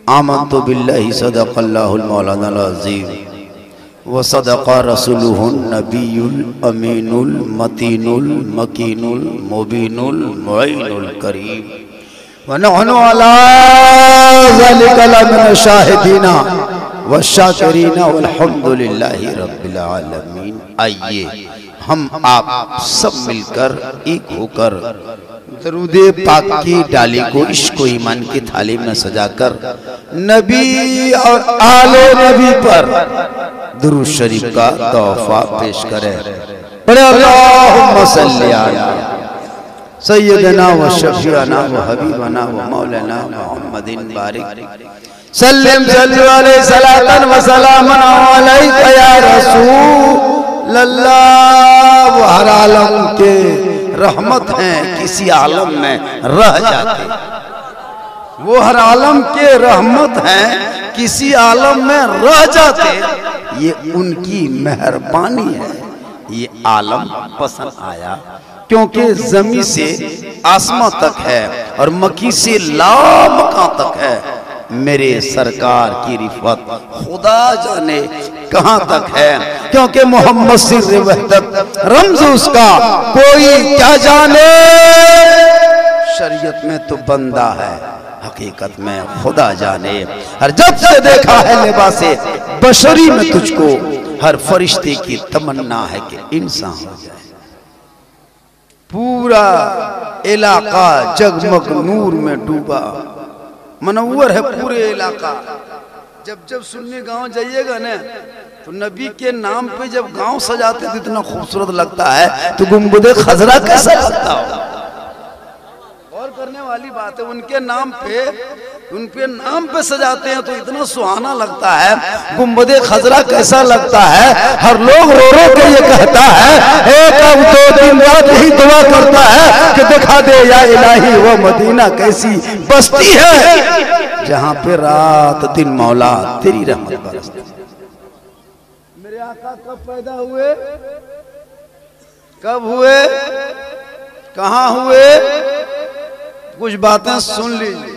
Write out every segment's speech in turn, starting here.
आमन्तु बिल्लाहि सदक़ल्लाहुल मौलानाल अज़ीम व सदक़ रसूलुहुन नबियुल अमीनुल मतीनुल मकीनुल मुबीनुल मुईनुल करीम व नहनु अला ज़ालिका लमिन शाहिदीना व शाकिरीना वल्हम्दुलिल्लाहि रब्बिल आलमीन। आइए हम आप सब मिलकर एक होकर दरूदे पाक की डाली को इश्क ईमान की थाली में सजाकर नबी और आले नबी पर दुरूद शरीफ का तोहफा पेश करें। बड़े अल्लाहुम्मा सल्ली अला सय्यदना व शफीअना व हबीबना व मौलाना मुहम्मदिन बारिक सल्लम सल्लु अलैहि सलातन व सलामन अलैका या रसूल अल्लाह। वो हर आलम के रहमत हैं, किसी आलम में रह जाते। वो हर आलम के रहमत हैं, किसी आलम में रह जाते। ये उनकी मेहरबानी है। ये आलम पसंद आया क्योंकि जमी से आसमां तक है और मकी से लामकां तक है। मेरे सरकार की रिफत खुदा जाने कहां तक है, क्योंकि मोहम्मद सिर्र वहदत रमज उसका कोई क्या जाने। शरीयत में तो बंदा है, हकीकत में खुदा जाने। हर जब से देखा है लिबासे बशरी में तुझको, हर फरिश्ते की तमन्ना है कि इंसान हो जाए। पूरा इलाका जगमग नूर में डूबा, मनव्वर है पूरे इलाका। जब जब सुन्नी गांव जाइएगा ना तो नबी के नाम पे जब गांव सजाते तो इतना खूबसूरत लगता है, तो गुंबदे खजरा कैसा लगता हो। गौर करने वाली बात है। उनके नाम पे सजाते हैं तो इतना सुहाना लगता है। गुंबदे खजरा कैसा लगता है। हर लोग रो रो के ये कहता है, एक अब 2 दिन रात यही दुआ करता है कि दिखा दे या इलाही वो मदीना कैसी बस्ती है जहां पे रात दिन मौला तेरी रहमत बरसती। मेरे आका कब पैदा हुए, कब हुए, कहां हुए, कुछ बातें सुन लीजिए।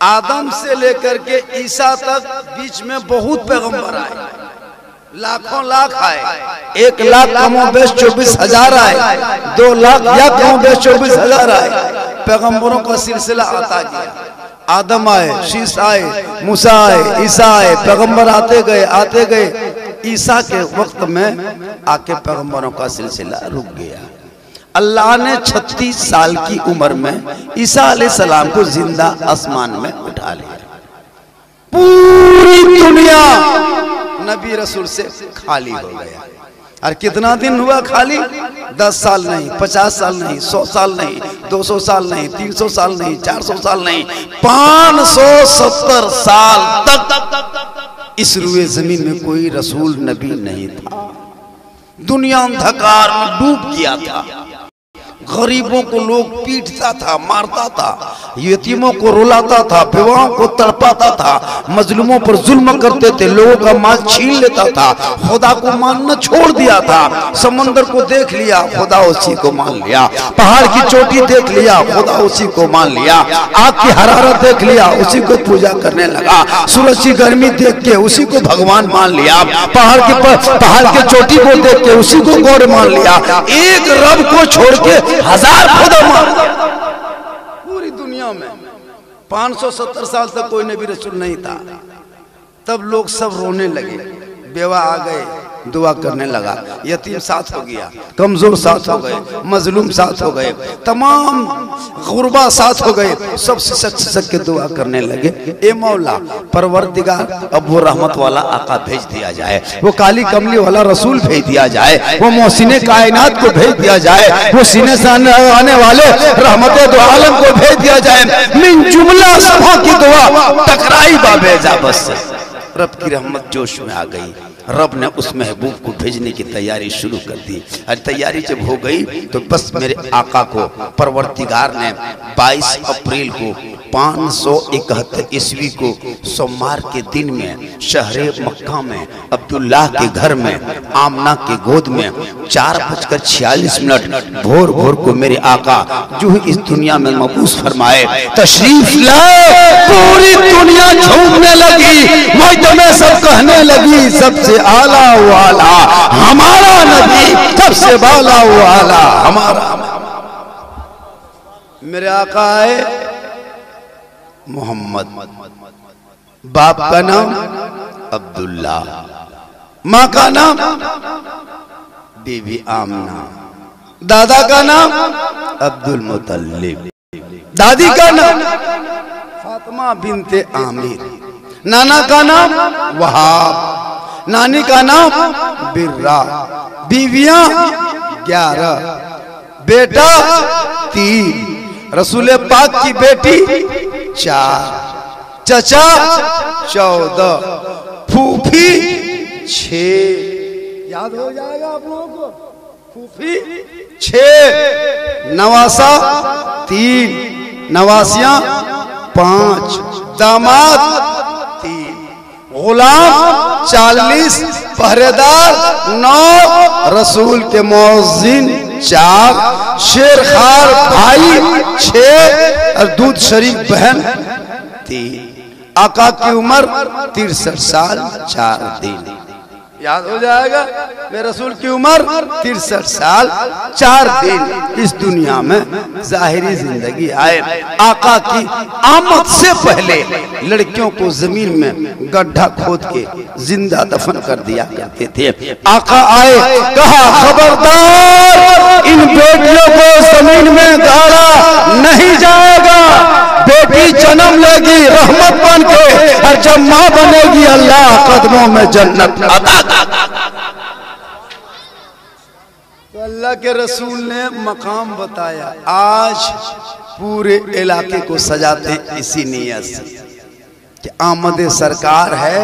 आदम से लेकर के ईसा तक बीच में बहुत पैगंबर आए, लाखों लाख आए। 1 लाख कमोबेश 24,000 आए, 2 लाख या कमोबेश 24,000 आए। पैगंबरों का सिलसिला आता गया। आदम आए, शीश आए, मूसा आए, ईसा आए, पैगंबर आते गए। ईसा के वक्त में आके पैगंबरों का सिलसिला रुक गया। अल्लाह ने 36 साल की उम्र में ईसा अलैहिस्सलाम को जिंदा आसमान में उठा लिया। पूरी दुनिया नबी रसूल से खाली हो गया। और कितना दिन हुआ खाली? 10 साल नहीं, 50 साल नहीं, 100 साल नहीं, 200 साल नहीं, 300 साल नहीं, 400 साल नहीं, 570 साल तक इस रुए जमीन में कोई रसूल नबी नहीं था। दुनिया अंधकार में डूब गया था। गरीबों को लोग पीटता था, मारता था, यतीमों को रुलाता था, विधवाओं को तड़पाता था, मजलूमों पर जुल्म करते थे, लोगों का माल छीन लेता था, खुदा को मानना छोड़ दिया था। समंदर को देख लिया, खुदा उसी को मान लिया। पहाड़ की चोटी देख लिया, खुदा उसी को मान लिया। आग की हरारत देख लिया, उसी को पूजा करने लगा। सूरज की गर्मी देख के उसी को भगवान मान लिया। पहाड़ की चोटी को देख के उसी को गॉड मान लिया। एक रब को छोड़ के 1000 खुदा मान। पूरी दुनिया में 570 साल तक कोई नबी रसूल नहीं था। तब लोग सब रोने लगे, बेवा आ गए, दुआ करने लगा, यतीम साथ हो गया, कमजोर साथ हो गए, मजलूम साथ हो गए, तमाम गुरबा साथ हो गए। सब सिसक के दुआ करने लगे, ए मौला परवरदिगार अब वो रहमत वाला आका भेज दिया जाए, वो काली कमली वाला रसूल भेज दिया जाए, वो मोहसिने कायनात को भेज दिया जाए, वो सीने से आने वाले रहमत दो आलम को भेज दिया जाए। मिन जुमला सभा की दुआ टकराई बाबे जाबस से रब की रहमत जोश में आ गई। रब ने उस महबूब को भेजने की तैयारी शुरू कर दी। और तैयारी जब हो गई तो बस मेरे आका को परवरदिगार ने 22 अप्रैल को 571 ईस्वी को सोमवार के दिन में शहरे मक्का में अब्दुल्लाह के घर में आमना के गोद में 4:46 भोर भोर को मेरे आका जो इस दुनिया में मबूस फरमाए तशरीफ लाए, पूरी दुनिया झूमने लगी, मैं सब कहने लगी सबसे आला वाला हमारा नबी, सबसे बाला वाला हमारा। मेरे आका आए मोहम्मद, बाप का नाम अब्दुल्ला, माँ का नाम बीबी आमना, दादा का नाम अब्दुल मुतल्लिब, दादी का नाम फातिमा बिनते आमिर, नाना का नाम वहाब, नानी का नाम बिर्रा, बीवियां 11, बेटा 3, रसूल पाक की बेटी 4, चचा 14, फूफी 6, याद हो जाएगा आप लोगों को, फूफी 6, नवासा 3, नवासियां 5, दामाद 3, गुलाम 40, पहरेदार 9, रसूल के मौज़िन 4, शेरखार भाई 6 और दूध शरीक बहन 3। आका की उम्र 63 साल 4 दिन, याद हो जाएगा। मेरे रसूल की उम्र 63 साल 4 दिन इस दुनिया में जाहिरी जिंदगी आए। आका की आमद से पहले लड़कियों को जमीन में गड्ढा खोद के जिंदा दफन कर दिया करते थे। आका आए, कहा खबरदार इन बेटियों को जमीन में गाड़ा नहीं जाएगा, बेटी जन्म लेगी रहमत बन के, और जब माँ बनेगी अल्लाह कदमों में जन्नत अता। तो अल्लाह के रसूल ने मकाम बताया। आज पूरे इलाके को सजाते इसी नियत से कि आमद सरकार है,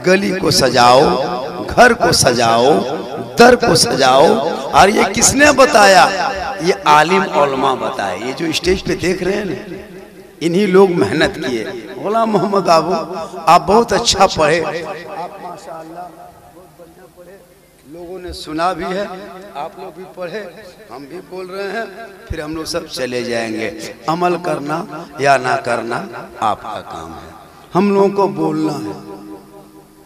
गली को सजाओ, घर को सजाओ, दर को सजाओ। और ये किसने बताया? ये आलिम उलमा बताए। ये जो स्टेज पे देख रहे हैं ना, इन्हीं लोग मेहनत किए। गुलाम मोहम्मद आबू, आप बहुत अच्छा पढ़े, आप माशाअल्लाह बहुत बढ़िया पढ़े, लोगों ने सुना भी है, आप लोग भी पढ़े, हम भी बोल रहे हैं, फिर हम लोग सब चले जाएंगे। अमल करना या ना करना आपका काम है, हम लोगों को बोलना है,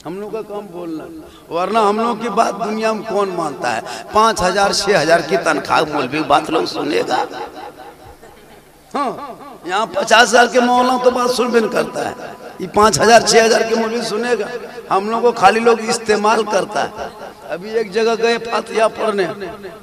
हम लोग का काम बोलना, वरना हम लोग की बात दुनिया में कौन मानता है? 5000 6000 की तनख्वाह मौलवी बात लोग सुनेगा? हाँ, यहाँ 50,000 के मौलाना तो बात सुन भी नहीं करता है, ये 5000 6000 के मौलवी सुनेगा? हम लोग को खाली लोग इस्तेमाल करता है। अभी एक जगह गए फातिहा पढ़ने,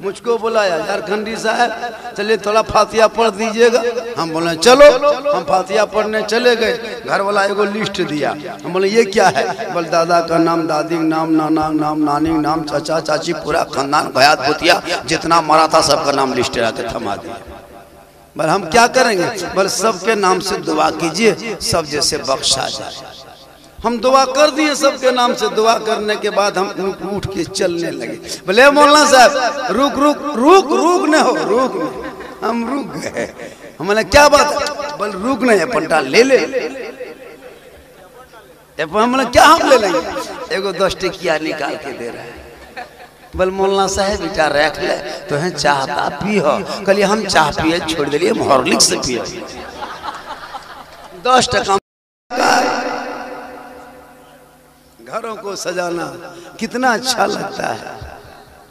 मुझको बुलाया, झारखंडी साहब चलिए थोड़ा फातिहा पढ़ दीजिएगा। हम बोले चलो, हम फातिहा पढ़ने चले गए। घर वाला एगो लिस्ट दिया, हम बोले ये क्या है? बोले दादा का नाम, दादी का नाम, नाना का नाम, नानी का नाम, चाचा चाची, पूरा खानदान भयात भूतिया जितना मरा था सबका नाम लिस्ट के थमा दिया। पर हम क्या करेंगे? बस सबके नाम से दुआ कीजिए, सब जैसे बख्शा जाए। हम दुआ कर दिए सबके नाम से। दुआ करने के बाद हम उठ के चलने लगे। बोले मौलाना साहब रुक रुक रुक रुक न हो, रुक न। हम रुक गए। हमने क्या बात है? बोल रुक नहीं, पंटा ले ले। हमने क्या हम ले लेंगे? एगो 10 टिकिया निकाल के दे रहा है। बोल मौलाना साहब बेटा रख ले तो है, चाहता पी हो? कल हम चाह पिए छोड़ दिलिए, हॉर्लिक्स से पिए। 10 टका। घरों को सजाना कितना अच्छा लगता है।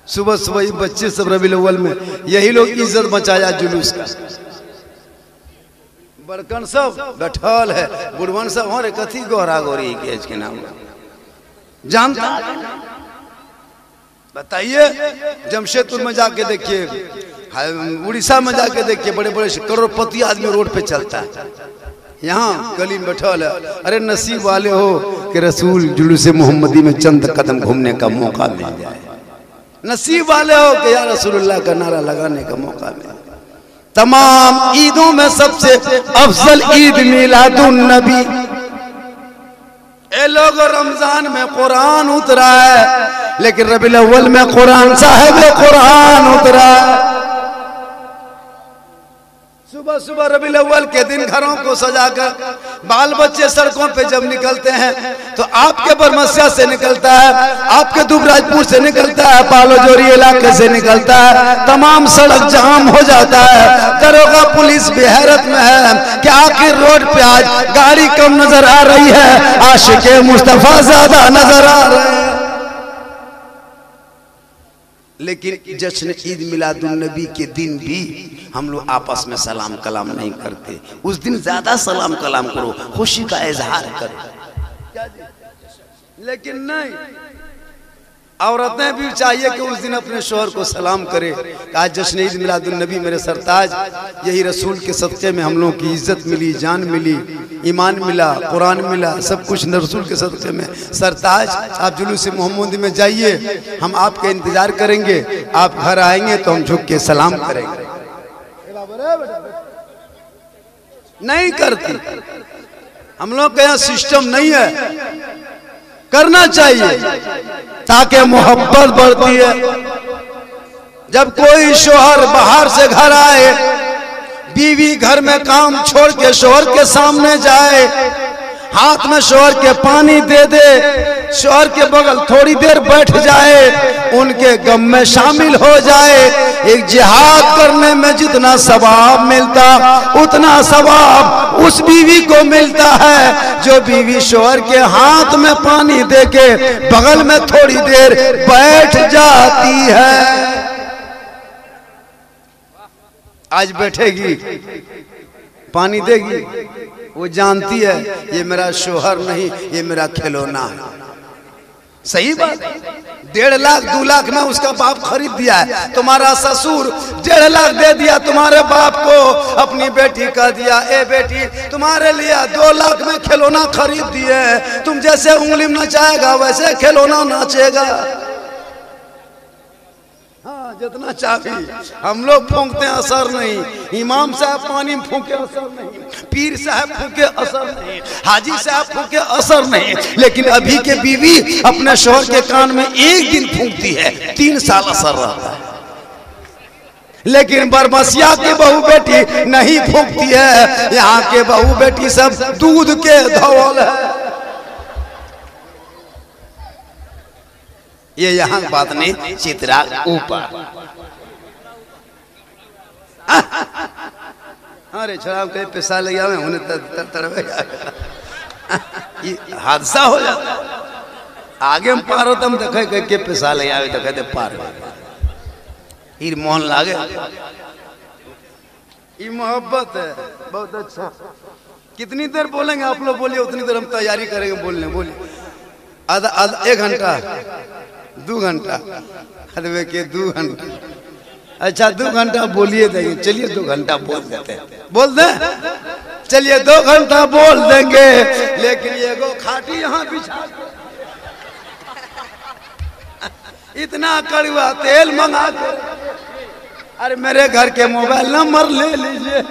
सुबह सुबह बच्चे सब रबीउल अव्वल में यही लोग इज्जत मचाया जुलूस का। बड़कन सब बैठल है, बुढ़वन सब हो रे कथी गोरा गोरी के नाम जानता? बताइए, जमशेदपुर में जाके देखिए, उड़ीसा में जाके देखिए, बड़े बड़े करोड़पति आदमी रोड पे चलता है। यहाँ गली में बैठल है। अरे नसीब वाले हो कि रसूल जुलूस मोहम्मदी में चंद कदम घूमने का मौका मिल जाए। नसीब वाले हो कि या रसूलुल्लाह का नारा लगाने का मौका मिले। तमाम ईदों में सबसे अफजल ईद मिलादुन नबी। ये लोग रमजान में कुरान उतरा है, लेकिन रबीउल अव्वल में कुरान साहिब कुरान उतरा है। सुबह सुबह रबीउल अव्वल के दिन घरों को सजाकर बाल बच्चे सड़कों पे जब निकलते हैं तो आपके बरमसिया से निकलता है, आपके दुबराजपुर से निकलता है, पालोजोरी इलाके से निकलता है, तमाम सड़क जाम हो जाता है। दरोगा पुलिस भी हैरत में है कि आखिर रोड पे आज गाड़ी कम नजर आ रही है, आशिके मुस्तफा ज्यादा नजर आ रहे हैं। लेकिन जश्न ईद मिलादुन नबी के दिन भी हम लोग आपस में सलाम कलाम नहीं करते। उस दिन ज्यादा सलाम कलाम करो, खुशी का इजहार करो। लेकिन नहीं, औरतें भी चाहिए कि उस दिन अपने शोहर को सलाम करे। आज जश्न ईद मिलादुन नबी मेरे सरताज, यही रसूल के सदक़े में हम लोगों की इज्जत मिली, जान मिली, ईमान मिला, कुरान मिला, सब कुछ रसूल के सदक़े में। सरताज आप जुलूस मोहम्मदी में जाइए, हम आपके इंतजार करेंगे। आप घर आएंगे तो हम झुक के सलाम करेंगे। नहीं करती, हम लोग का यहाँ सिस्टम नहीं है, करना चाहिए ताकि मोहब्बत बढ़ती है। जब कोई शोहर बाहर से घर आए, बीवी घर में काम छोड़ के शोहर के सामने जाए, हाथ में शोहर के पानी दे दे, शोहर के बगल थोड़ी देर बैठ जाए, उनके गम में शामिल हो जाए। एक जिहाद करने में जितना सवाब मिलता उतना सवाब उस बीवी को मिलता है जो बीवी शोहर के हाथ में पानी दे के बगल में थोड़ी देर बैठ जाती है। आज बैठेगी, पानी देगी, वो जानती है ये मेरा शोहर नहीं, ये मेरा खिलौना है। सही बात। 1.5 लाख 2 लाख में उसका बाप खरीद दिया है, तुम्हारा ससुर 1.5 लाख दे दिया तुम्हारे बाप को, अपनी बेटी का दिया, ए बेटी तुम्हारे लिए 2 लाख में खिलौना खरीद दिए, तुम जैसे उंगली में नचाएगा वैसे खिलौना नाचेगा। हाँ, जितना चाबी हम लोग फूंकते हैं असर नहीं, इमाम साहब पानी में फूंके असर नहीं, पीर साहब फूंके असर नहीं, हाजी साहब फूंके असर नहीं। लेकिन अभी के बीवी अपने शोहर के कान में एक दिन फूंकती है, 3 साल असर रहता है। लेकिन बरमसिया की बहू बेटी नहीं फूंकती है, यहाँ के बहू बेटी सब दूध के धौल है। ये यहाँ बात नहीं, चित्रा ऊपर। अरे छोरा कहीं पैसा ले आवे उन्हें हादसा हो जाता। आगे हम पार होता हम देखे के पैसा ले आवे तो कहते पार फिर मोहन लागे। ये मोहब्बत है, बहुत अच्छा। कितनी देर बोलेंगे आप लोग? बोलिए उतनी देर हम तैयारी करेंगे बोलने। बोलिए आधा 1 घंटा 2 घंटा, अरे के 2 घंटा। अच्छा 2 घंटा बोलिए देंगे, चलिए 2 घंटा बोल देते हैं, बोल दें, चलिए 2 घंटा बोल देंगे। लेकिन ये गो खाटी यहाँ बिछा इतना कड़वा तेल मंगा कर, अरे मेरे घर के मोबाइल नंबर ले लीजिए,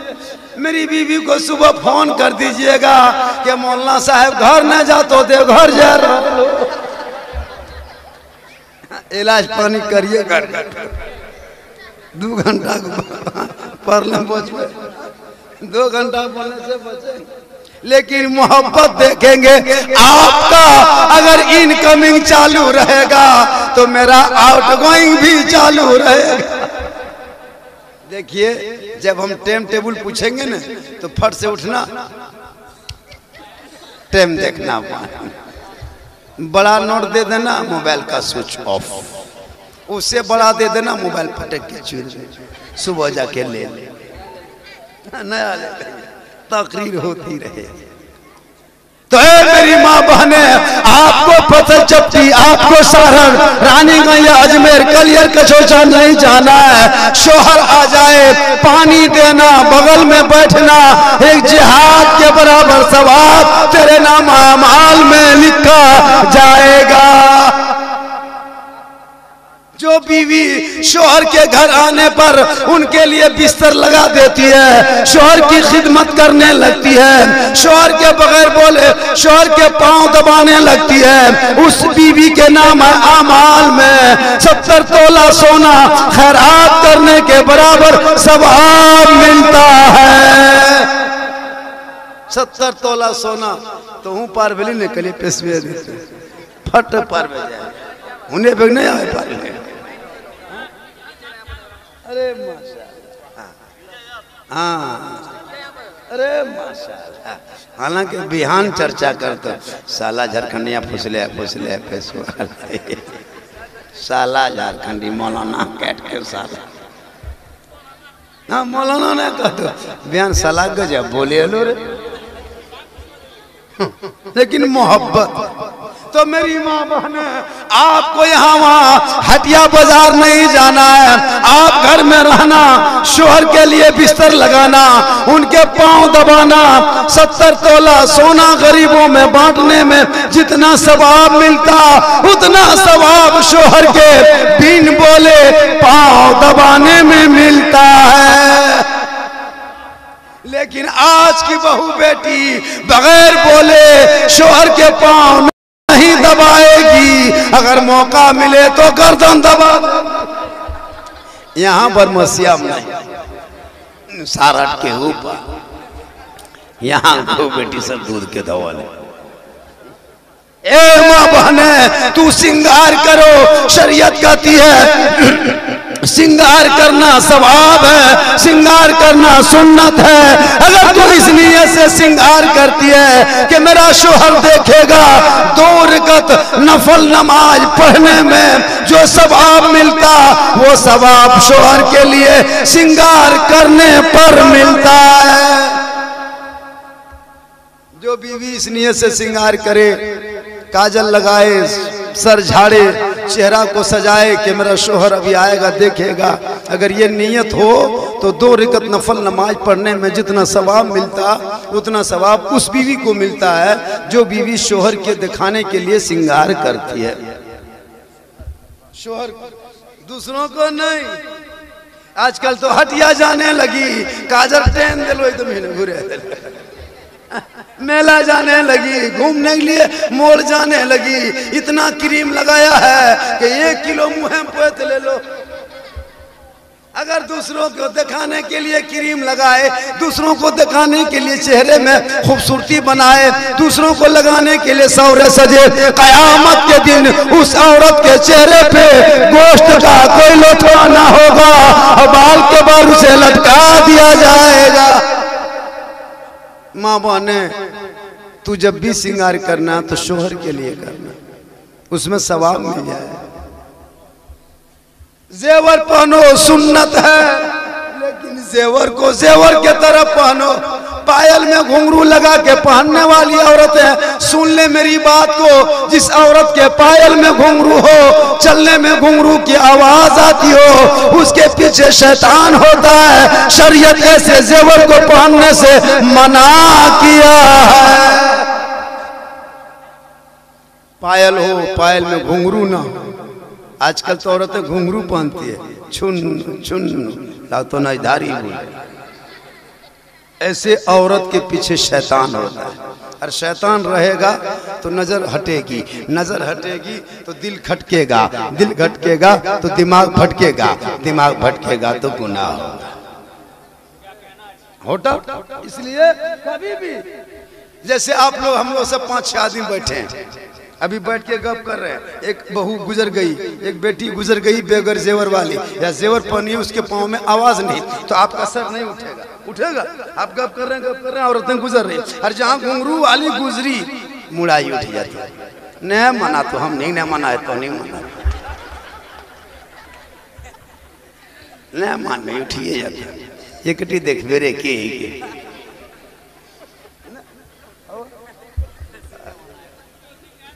मेरी बीवी को सुबह फोन कर दीजिएगा कि मौलाना साहब घर न जा तो देवघर जा रहा हो, इलाज पानी करिए घर। 2 घंटा पढ़ने बचे, 2 घंटा बोलने से बचे। लेकिन मोहब्बत देखेंगे आपका अगर इनकमिंग चालू रहेगा तो मेरा आउटगोइंग भी चालू रहेगा। देखिए जब हम टाइम टेबल पूछेंगे ना तो फट से उठना, टाइम देखना, बड़ा नोट दे देना, मोबाइल का स्विच ऑफ, उससे बड़ा दे देना, मोबाइल पटक के चूर, सुबह जाके ले नया ले, तकरीर होती रहे। तो मेरी माँ बहने, आपको पता चपटी, आपको सारण, रानीगंज, अजमेर, कलियर, कचौचा नहीं जाना है। शोहर आ जाए, पानी देना, बगल में बैठना, एक जिहाद के बराबर सवाब तेरे नाम अमाल में लिखा जाएगा। जो बीवी शोहर के घर आने पर उनके लिए बिस्तर लगा देती है, शोहर की खिदमत करने लगती है, शोहर के बगैर बोले शोहर के पांव दबाने लगती है, उस बीवी के नाम है आमाल में 70 तोला सोना खैरात करने के बराबर सवाब मिलता है। 70 तोला सोना तो हूँ पार भेली ने कली पेशवे देते फट पार में जाए उन्हें बेग नहीं आए पार में। अरे माशाल्लाह, हाँ अरे माशाल्लाह। हालांकि बिहान चर्चा करते साला झारखंडिया फुसले फुसले पेशवा साला झारखंडी मौलाना कैट के साला ना मौलाना ने कहते बयान साला गजब बोले लो रे लेकिन मोहब्बत तो मेरी माँ बहन आपको यहाँ वहाँ हटिया बाजार नहीं जाना है, आप घर में रहना, शोहर के लिए बिस्तर लगाना, उनके पांव दबाना, 70 तोला सोना गरीबों में बांटने में जितना सवाब मिलता उतना सवाब शोहर के बिन बोले पांव दबाने में मिलता है। लेकिन आज की बहू बेटी बगैर बोले शोहर के पांव नहीं दबाएगी, अगर मौका मिले तो गर्दन दबा। यहाँ पर मसीहा नहीं सारट के ऊपर यहाँ दो बेटी सब दूध के दवाले। ए माँ बहने तू सिंगार करो, शरीयत कहती है सिंगार करना सवाब है, सिंगार करना सुन्नत है। अगर तू इस नियत से सिंगार करती है कि मेरा शोहर देखेगा, 2 रकत नफल नमाज पढ़ने में जो सवाब मिलता वो सवाब शोहर के लिए सिंगार करने पर मिलता है। जो बीवी इस नियत से सिंगार करे, काजल लगाए, सर झाड़े, चेहरा को सजाए कि मेरा शोहर अभी आएगा देखेगा, अगर ये नियत हो तो 2 रकत नफल नमाज पढ़ने में जितना सवाब मिलता उतना सवाब उस बीवी को मिलता है जो बीवी शोहर के दिखाने के लिए सिंगार करती है। शोहर दूसरों को नहीं। आजकल तो हटिया जाने लगी, काजल टेन दिलो तो महीने घुरे मेला जाने लगी, घूमने के लिए मोड़ जाने लगी, इतना क्रीम लगाया है कि 1 किलो मुँह पोत ले लो। अगर दूसरों को दिखाने के लिए क्रीम लगाए, दूसरों को दिखाने के लिए चेहरे में खूबसूरती बनाए, दूसरों को लगाने के लिए सौरे सजे, कयामत के दिन उस औरत के चेहरे पे गोश्त का कोई लुत्फा ना होगा और बाल के बाल उसे लटका दिया जाएगा। माँ बहने तू जब भी सिंगार करना तो शोहर के लिए करना, उसमें सवाब मिल जाए। जेवर पहनो सुन्नत है, लेकिन जेवर को जेवर के तरफ पहनो। पायल में घुंघरू लगा के पहनने वाली औरतें सुन ले मेरी बात को, जिस औरत के पायल में घुंघरू हो, चलने में घुंघरू की आवाज आती हो, उसके पीछे शैतान होता है। शरीयत ऐसे जेवर को पहनने से मना किया है। पायल हो, पायल में घुंघरू ना हो। आजकल तो औरतें घुंघरू पहनती है, छुन छुन ला तो नाधारी बोले। ऐसे औरत के पीछे शैतान होता है, और शैतान रहेगा तो नजर हटेगी, नजर हटेगी तो दिल खटकेगा, दिल खटकेगा तो दिमाग भटकेगा, दिमाग भटकेगा तो गुनाह होगा। इसलिए कभी भी जैसे आप लोग हम लोग सब 5-6 आदमी बैठे हैं, अभी बैठ के गप कर रहे हैं, एक बहू गुजर गई, एक बेटी गुजर गई बेगर जेवर वाली, या जेवर पहनी उसके पाँव में आवाज नहीं, तो आपका सर नहीं उठेगा? उठेगा। आप गप कर रहे हैं, औरतें गुजर रही, और जहाँ घुंघरू वाली गुजरी मुड़ाई उठ जाती है। नहीं माना तो हम नहीं, मना है तो नहीं माना, नहीं मान नहीं उठिए जाते। ये कटी देख मेरे के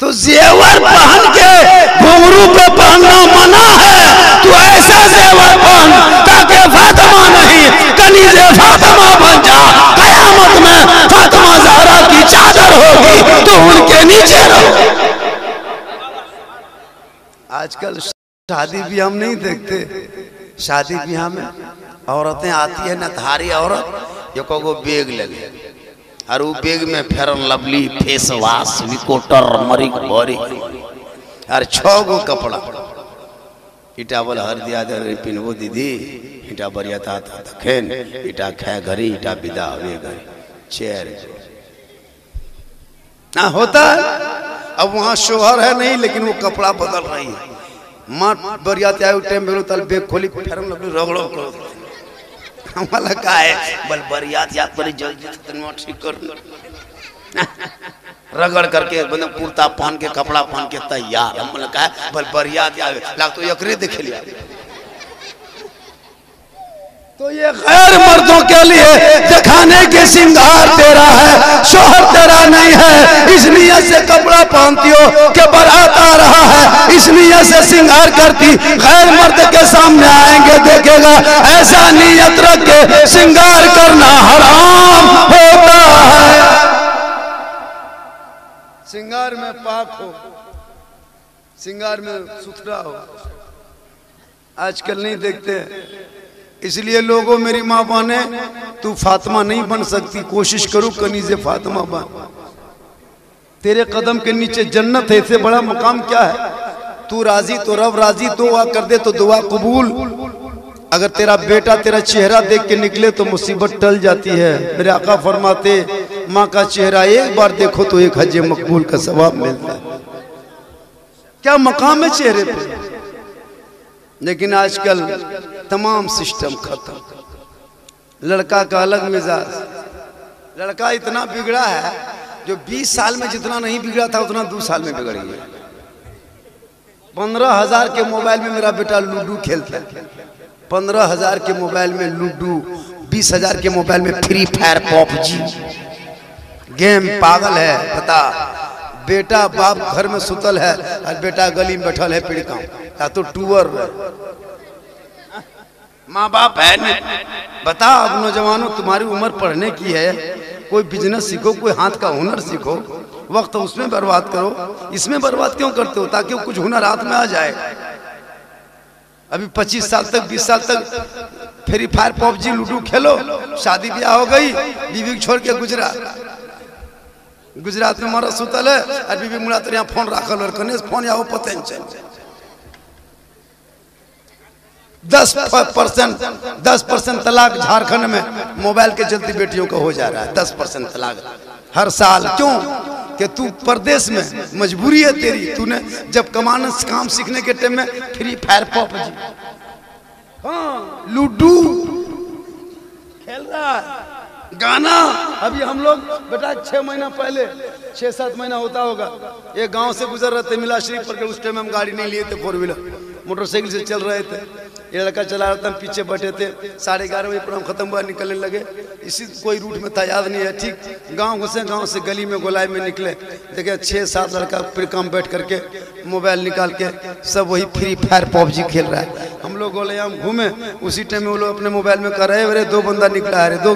तो जेवर पहन के घुंघरू पे पहनना मना है। तू ऐसा जेवर पहन ताकि फातिमा नहीं कनीज़े फातिमा बन जा। कयामत में फातिमा ज़हरा की चादर होगी तो उनके नीचे रहो। आजकल शादी ब्याह हम नहीं देखते, शादी ब्याह में औरतें आती है ना, धारी औरत एको गो बैग लगे और वो बैग में फेरन लवली, फेस वाश, विकोटर, मरिक भरी और 6 गो कपड़ा। इटा बोल हर दिया दे पिनबो दीदी, इटा बढ़िया था खेन, इटा खे घरी, इटा विदा हुए घरी चेयर ना होता है। अब वहां शोहर है नहीं, लेकिन वो कपड़ा बदल रही है। माँ बरियात आए टाइम बेरो तल बैग खोली फेरन लवली रगड़ो करो हमारा का है बल बरियात याद पर जल्दी तनवा ठीक कर रगड़ करके मतलब कुर्ता पहन के कपड़ा पहन के तैयार। हम बोला का बल बरियात आवे लाग तो एकरे देख लिया। तो ये गैर मर्दों के लिए दिखाने के श्रृंगार तेरा है, शोहर तेरा नहीं है। इस नियत से कपड़ा पहनती हो कि बारात आ रहा है, इस नियत से श्रृंगार करती, गैर मर्द के सामने आएंगे देखेगा ऐसा नियत रख के श्रृंगार करना हराम होता है। श्रृंगार में पाक हो, श्रृंगार में सुथरा हो, आजकल नहीं देखते। इसलिए लोगों मेरी माँ बने, तू फातिमा नहीं बन सकती, कोशिश करो कनीज़े फातिमा बन। तेरे कदम के नीचे जन्नत है, इससे बड़ा मकाम क्या है। तू राजी तो रब राजी, दुआ कर दे तो दुआ कबूल। अगर तेरा बेटा तेरा चेहरा देख के निकले तो मुसीबत टल जाती है। मेरे आका फरमाते माँ का चेहरा एक बार देखो तो 1 हज मकबूल का सवाब मिलता है। क्या मकाम है चेहरे पे। लेकिन आजकल तमाम सिस्टम खत्म। लड़का का अलग मिजाज। लड़का इतना बिगड़ा है जो 20 साल में जितना नहीं बिगड़ा था उतना 2 साल में बिगड़ गया। 15,000 के मोबाइल में मेरा बेटा लूडो खेलता है, 15,000 के मोबाइल में लूडो, 20,000 के मोबाइल में फ्री फायर, पबजी गेम। पागल है बता। बेटा बाप घर में सुतल है और बेटा गली में बैठल है पिड़का या तो टूअर। माँ बाप है नहीं। बता अब नौजवानों तुम्हारी उम्र पढ़ने की है, कोई बिजनेस सीखो, कोई हाथ का हुनर सीखो, वक्त उसमें बर्बाद करो। इसमें बर्बाद क्यों करते हो? ताकि कुछ हुनर हाथ में आ जाए। अभी 25 साल तक 20 साल तक फ्री फायर पबजी लूडो खेलो, शादी ब्याह हो गई, बीवी छोड़ के गुजरात में मारा सुतल है और बीबी मुड़ा तो यहाँ फोन रखल और कने फोन या पते नहीं चल। 10% तलाक झारखंड में मोबाइल के चलते बेटियों का हो जा रहा है। 10% तलाक हर साल। क्यों? कि तू परदेश में मजबूरी है तेरी। तूने जब कमाने काम सीखने के टाइम में फ्री फायर पबजी, हाँ लूडो खेल रहा है। गाना अभी हम लोग बेटा 6 महीना पहले 6-7 महीना होता होगा, एक गांव से गुजर रहे थे मिला शरीफ पर। उस टाइम हम गाड़ी नहीं लिए थे, 4 व्हीलर मोटरसाइकिल से चल रहे थे। ये लड़का चला रहा था, हम पीछे बैठे थे। 11:30 बजे प्रोग्राम खत्म हुआ, निकलने लगे। इसी कोई रूट में था याद नहीं है। ठीक गांव घुसे, गांव से गली में गोलाई में निकले, देखे 6-7 लड़का फिर काम बैठ करके मोबाइल निकाल के सब वही फ्री फायर पबजी खेल रहा है। हम लोग बोले हम घूमे, उसी टाइम में वो लोग अपने मोबाइल में कर रहे हैं, अरे 2 बंदा निकला है, दो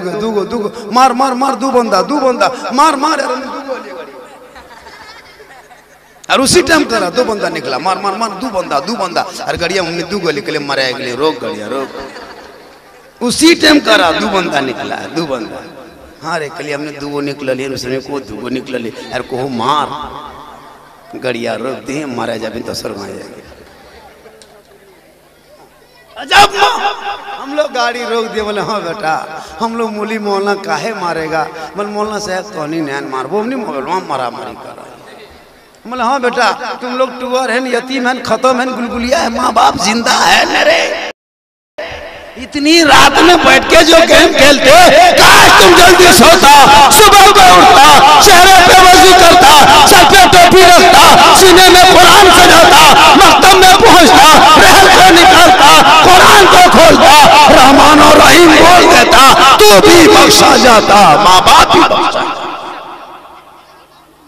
मार मार मार, 2 बंदा मार मार, और उसी टाइम करा 2 बंदा निकला, मार मार मार, 2 बंदा और गड़िया हमने 2 गोली के लिए मरा के लिए रोक गड़िया रोक। उसी टाइम करा 2 बंदा निकला, 2 बंदा। हाँ रे कलिए हमने 2 निकल लिए, उसने को 2 निकल लिए, अरे को मार गड़िया रोक दिए, मारा जाए तो सर मार जाएंगे। अजब हम लोग गाड़ी रोक दिए। बोले हाँ बेटा हम लोग मूली मोहल्ला काहे मारेगा। बोले मोहल्ला साहब तो नहीं नैन मार, वो नहीं मोबाइल वहाँ मारा मारी कर रहा है। बोले हाँ बेटा तुम लोग टूअर है, यतीम है, खत्म है, गुलगुलिया है, माँ बाप जिंदा है न रे। इतनी रात में बैठ के जो गेम खेलते, काश तुम जल्दी सोता, सुबह में उठता, चेहरे पे वजू करता, सर पे टोपी रखता, सीने में कुरान सजाता, मकतब में पहुंचता, रहल को निकालता, कुरान को खोलता, रहमान और रहीम बोल देता, तू भी बख्शा जाता, माँ बाप भी बख्शा।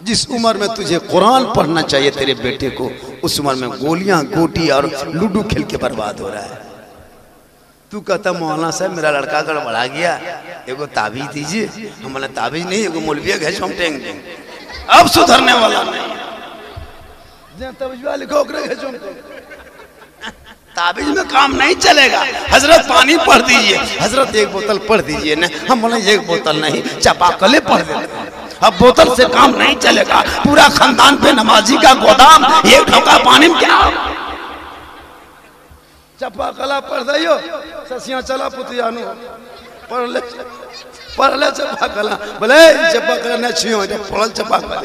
जिस उम्र में तुझे कुरान पढ़ना चाहिए तेरे बेटे को, उस उम्र में गोलियां गोटी और लूडो खेल के बर्बाद हो रहा है। तू कहता मौलाना साहब मेरा लड़का गड़बड़ा गया, एगो ताबीज दीजिए। हम बोले ताबीज नहीं, एगो मौलविया घे हम टेंग देंगे, अब सुधरने वाला नहीं। लिखो ताबीज में काम नहीं चलेगा। हजरत पानी पढ़ दीजिए, हजरत एक बोतल पढ़ दीजिए ना। हम बोले एक बोतल नहीं, चापाकले पढ़ देते हैं। अब बोतल से काम नहीं चलेगा, पूरा खानदान पे नमाजी का गोदाम, एक ढोका पानी में क्या। चापाकला पढ़ दियो, ससिया चला पुतियानु पढ़ ले चापाकला। बोले चापाकला न छियो जब पढ़ल चापाकला।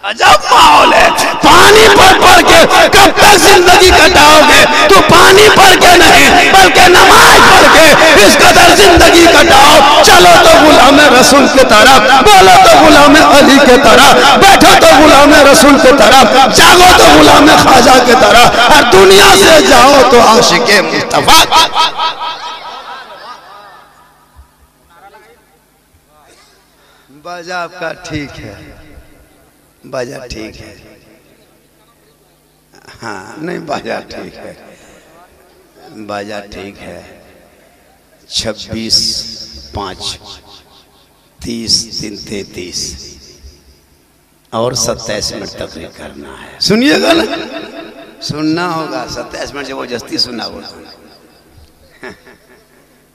अजब माहौल है। पानी पढ़ के कब तक जिंदगी कटाओगे? तो पानी पढ़ के नहीं बल्कि नमाज पढ़ के इस कदर जिंदगी कटाओ। चलो तो गुलाम रसूल की तरफ, बोलो तो गुलाम अली की तरफ, बैठो तो गुलाम रसूल की तरफ, जागो तो गुलाम ख्वाजा की तरफ, और दुनिया से जाओ तो आशिके मुस्तफा। बाजा आपका ठीक है, बाजा ठीक है। हाँ नहीं बाजा ठीक है, बाजा ठीक है। 26/5/30 और 27 मिनट तकरीर करना है। सुनिएगा ना, सुनना होगा। 27 मिनट जबरदस्ती सुनना होगा,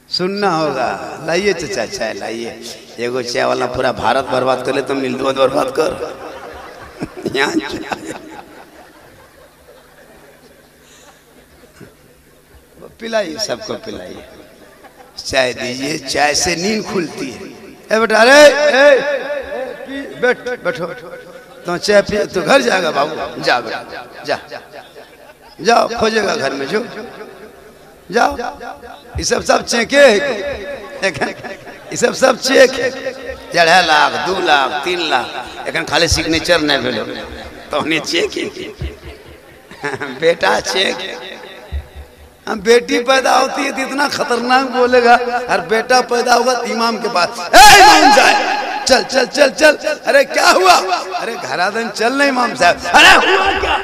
सुनना होगा। लाइए चचा चाय लाइए। एगो चाय वाला पूरा भारत बर्बाद कर ले, तुम नीलदुआ बर्बाद कर। यहाँ पिलाइए, सबको पिलाइए, चाय दीजिए। चाय से नींद खुलती है। ए बेटा, अरे बैठो तो चाय पिए तो घर जाएगा बाबू। जा बेटा जा, जाओ खोजेगा घर में, जो जाओ। ये सब चेके, ये सब चेक 1.5 लाख 2 लाख 3 लाख एखन खाली सिग्नेचर नहीं भेलो तो चेक। बेटा चेक, हम बेटी पैदा होती है तो इतना खतरनाक बोलेगा, और बेटा पैदा होगा तो इमाम के पास, इमाम साहब चल चल चल चल। अरे क्या हुआ? अरे घरादन चल नहीं इमाम साहब। अरे हुआ क्या?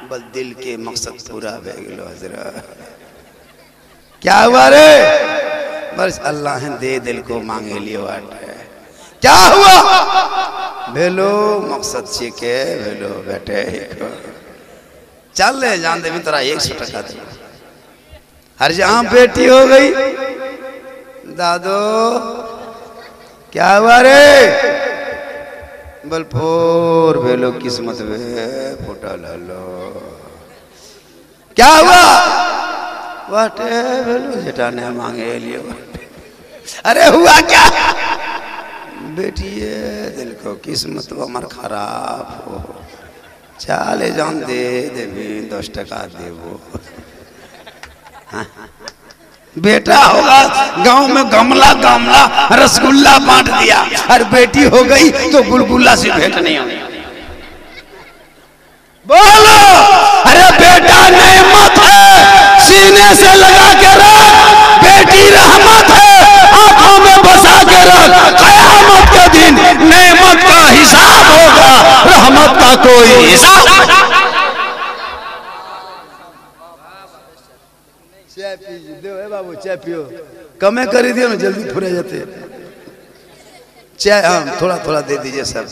बस दिल के मकसद पूरा हो गया हजरत। क्या हुआ रे? बस अल्लाह दे दिल को मांगे लियो। क्या हुआ? भेलो मकसद से के भेलो बेटे, चल ले जान दे तोरा 100 टका दे। हर जहां बेटी हो गई। दादो क्या हुआ रे? बलफोर भेलो किस्मत में फुटल हलो। क्या हुआ? वाटे भेलो जेटा ने मांगे लियो। अरे हुआ क्या? बेटिए दिल को किस्मत हमार खराब हो, चाले जान दे देवी 10 टका देवो। हाँ? बेटा होगा गांव में गमला गमला रसगुल्ला बांट दिया, और बेटी हो गई तो गुलगुल्ला से भेंट नहीं होगी। बोलो, अरे बेटा नेमत है, सीने से लगा के रख। बेटी रहमत है, आंखों में बसा के रख। कयामत के दिन नेमत का हिसाब होगा, रहमत का कोई हिसाब। चाय पीजिए, दो बाबू चाय पियो। कमे कर दियो ना, जल्दी फुरे जाते। चाय हाँ थोड़ा थोड़ा दे दीजिए सब।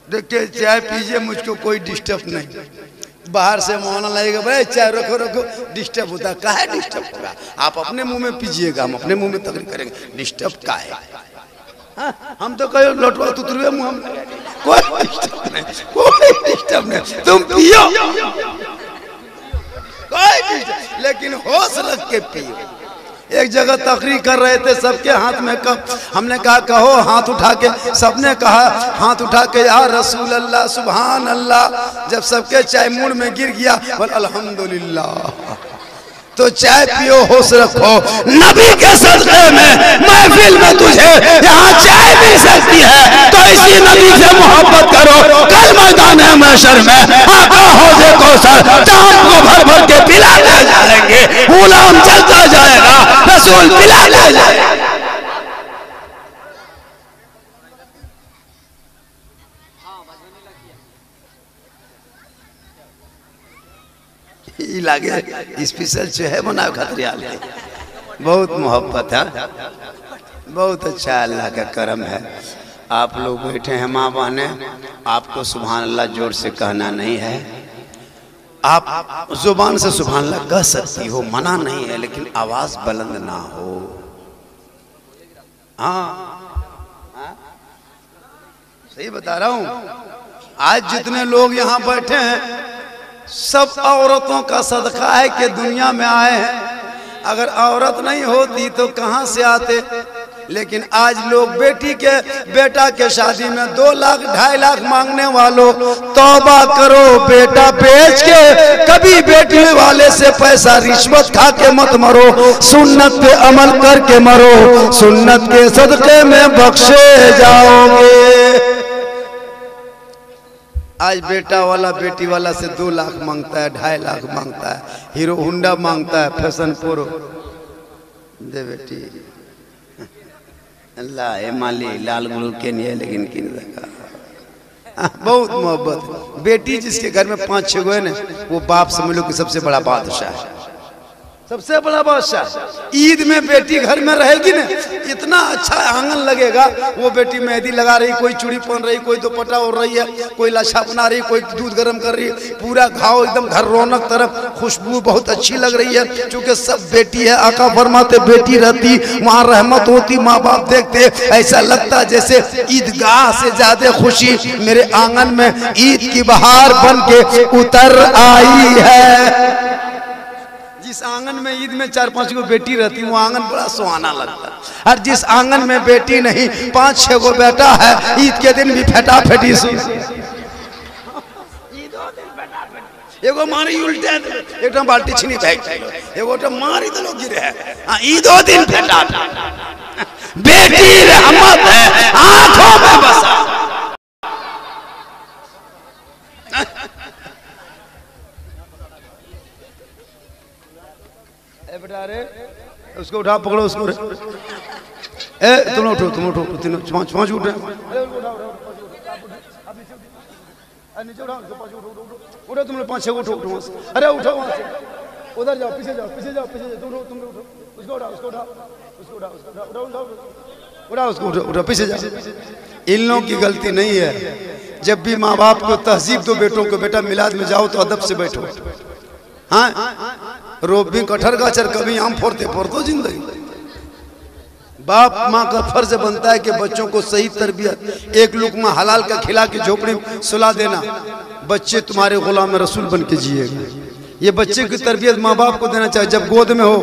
देखिए चाय पीजिए, मुझको कोई डिस्टर्ब नहीं। बाहर से मोहना लगेगा, भाई चाय रखो रखो, डिस्टर्ब होता है। काहे डिस्टर्ब होगा? आप अपने मुंह में पीजिएगा, हम अपने मुंह में तकरीर करेंगे। डिस्टर्ब का है? हाँ, हम तो कहो लोटवा तुतरुए मुंह में, कोई डिस्टर्ब नहीं, कोई डिस्टर्ब नहीं। तुम पियो, कोई डिस्टर्ब, लेकिन होश रख के पियो। एक जगह तकरीर कर रहे थे, सबके हाथ में कप। हमने कहा कहो हाथ उठा के, सबने कहा हाथ उठा के या रसूल अल्लाह सुभान अल्लाह। जब सबके चाय मुंह में गिर गया, बोल अल्हम्दुलिल्लाह। तो चाय पियो, होश रखो। नबी के सदक़े में महफिल में तुझे यहाँ चाय मिल सकती है, तो इसी नबी से मोहब्बत करो। कल मैदान महशर में आका हौज़े कौसर जाम को भर भर के पिलाते जाएंगे। गुलाम चलता जाएगा, रसूल पिलाते जाएगा। लागे स्पेशल जो है बना खतरियाल है। बहुत मोहब्बत है, बहुत अच्छा अल्लाह का करम है। आप लोग बैठे हैं माँ बहने, आपको सुभान अल्लाह जोर से कहना नहीं है। आप जुबान से सुभान अल्लाह कह सकती हो, मना नहीं है, लेकिन आवाज बुलंद ना हो। हाँ सही बता रहा हूं। आज जितने लोग यहाँ बैठे हैं सब औरतों का सदका है कि दुनिया में आए हैं। अगर औरत नहीं होती तो कहां से आते। लेकिन आज लोग बेटा के शादी में 2 लाख 2.5 लाख मांगने वालों, तौबा करो, बेटा बेच के कभी बेटी वाले से पैसा रिश्वत खा के मत मरो, सुन्नत पे अमल करके मरो, सुन्नत के सदके में बख्शे जाओगे। आज बेटा वाला बेटी वाला से 2 लाख मांगता है, 2.5 लाख मांगता है, हीरो होंडा मांगता है, फैशन प्रो दे बेटी अल्लाह माली लाल गुरु के नहीं है, लेकिन किन लगा बहुत मोहब्बत। बेटी जिसके घर में 5-6 गो है ना, वो बाप समझ लो कि सबसे बड़ा बादशाह है, सबसे बड़ा बादशाह। ईद में बेटी घर में रहेगी ना, इतना अच्छा आंगन लगेगा। वो बेटी मेहंदी लगा रही, कोई चूड़ी पहन रही, कोई दुपट्टा ओढ़ रही है, कोई लाशा बना रही, कोई दूध गर्म कर रही है, पूरा घाव एकदम घर रौनक तरफ, खुशबू बहुत अच्छी लग रही है। क्योंकि सब बेटी है, आका फरमाते बेटी रहती वहाँ रहमत होती, माँ बाप देखते ऐसा लगता जैसे ईदगाह से ज्यादा खुशी मेरे आंगन में ईद की बहार बन के उतर आई है। जिस आंगन में ईद में 4-5 गो बेटी रहती, वो आंगन बड़ा सुहाना लगता है। और जिस आंगन में बेटी नहीं, 5-6 गो बेटा है, ईद के दिन भी फेटा फेटी एगो मारी उल्टे एक बाल्टी छीनी फेंक, एगो मारी तो लोग गिरे है। हाँ ईदो दिन फेटा बेटी रहमत है आंखों में बसा। बेटा रे उसको उठा, पकड़ो उसको। ए तुम उठो, तीनों 5 उठे। उठो तुम लोग 5-6 उठो। अरे उठो वहां से, उधर जाओ, पीछे जाओ। तुम उठो। उसको उठा, पीछे जाओ। इन लोगों की गलती नहीं है। जब भी माँ बाप को तहजीब दो बेटों को, बेटा मिलाद में जाओ तो अदब से बैठो। हाँ रोब भी कटहर का चर, कभी आम फोड़ते जिंदगी। बाप माँ का फर्ज बनता है कि बच्चों को सही तरबियत, एक लुकमा हलाल का खिला के झोपड़ी में सुला देना। बच्चे तुम्हारे गुलाम रसूल बन के जिएगा। ये बच्चे की तरबियत माँ बाप को देना चाहिए। जब गोद में हो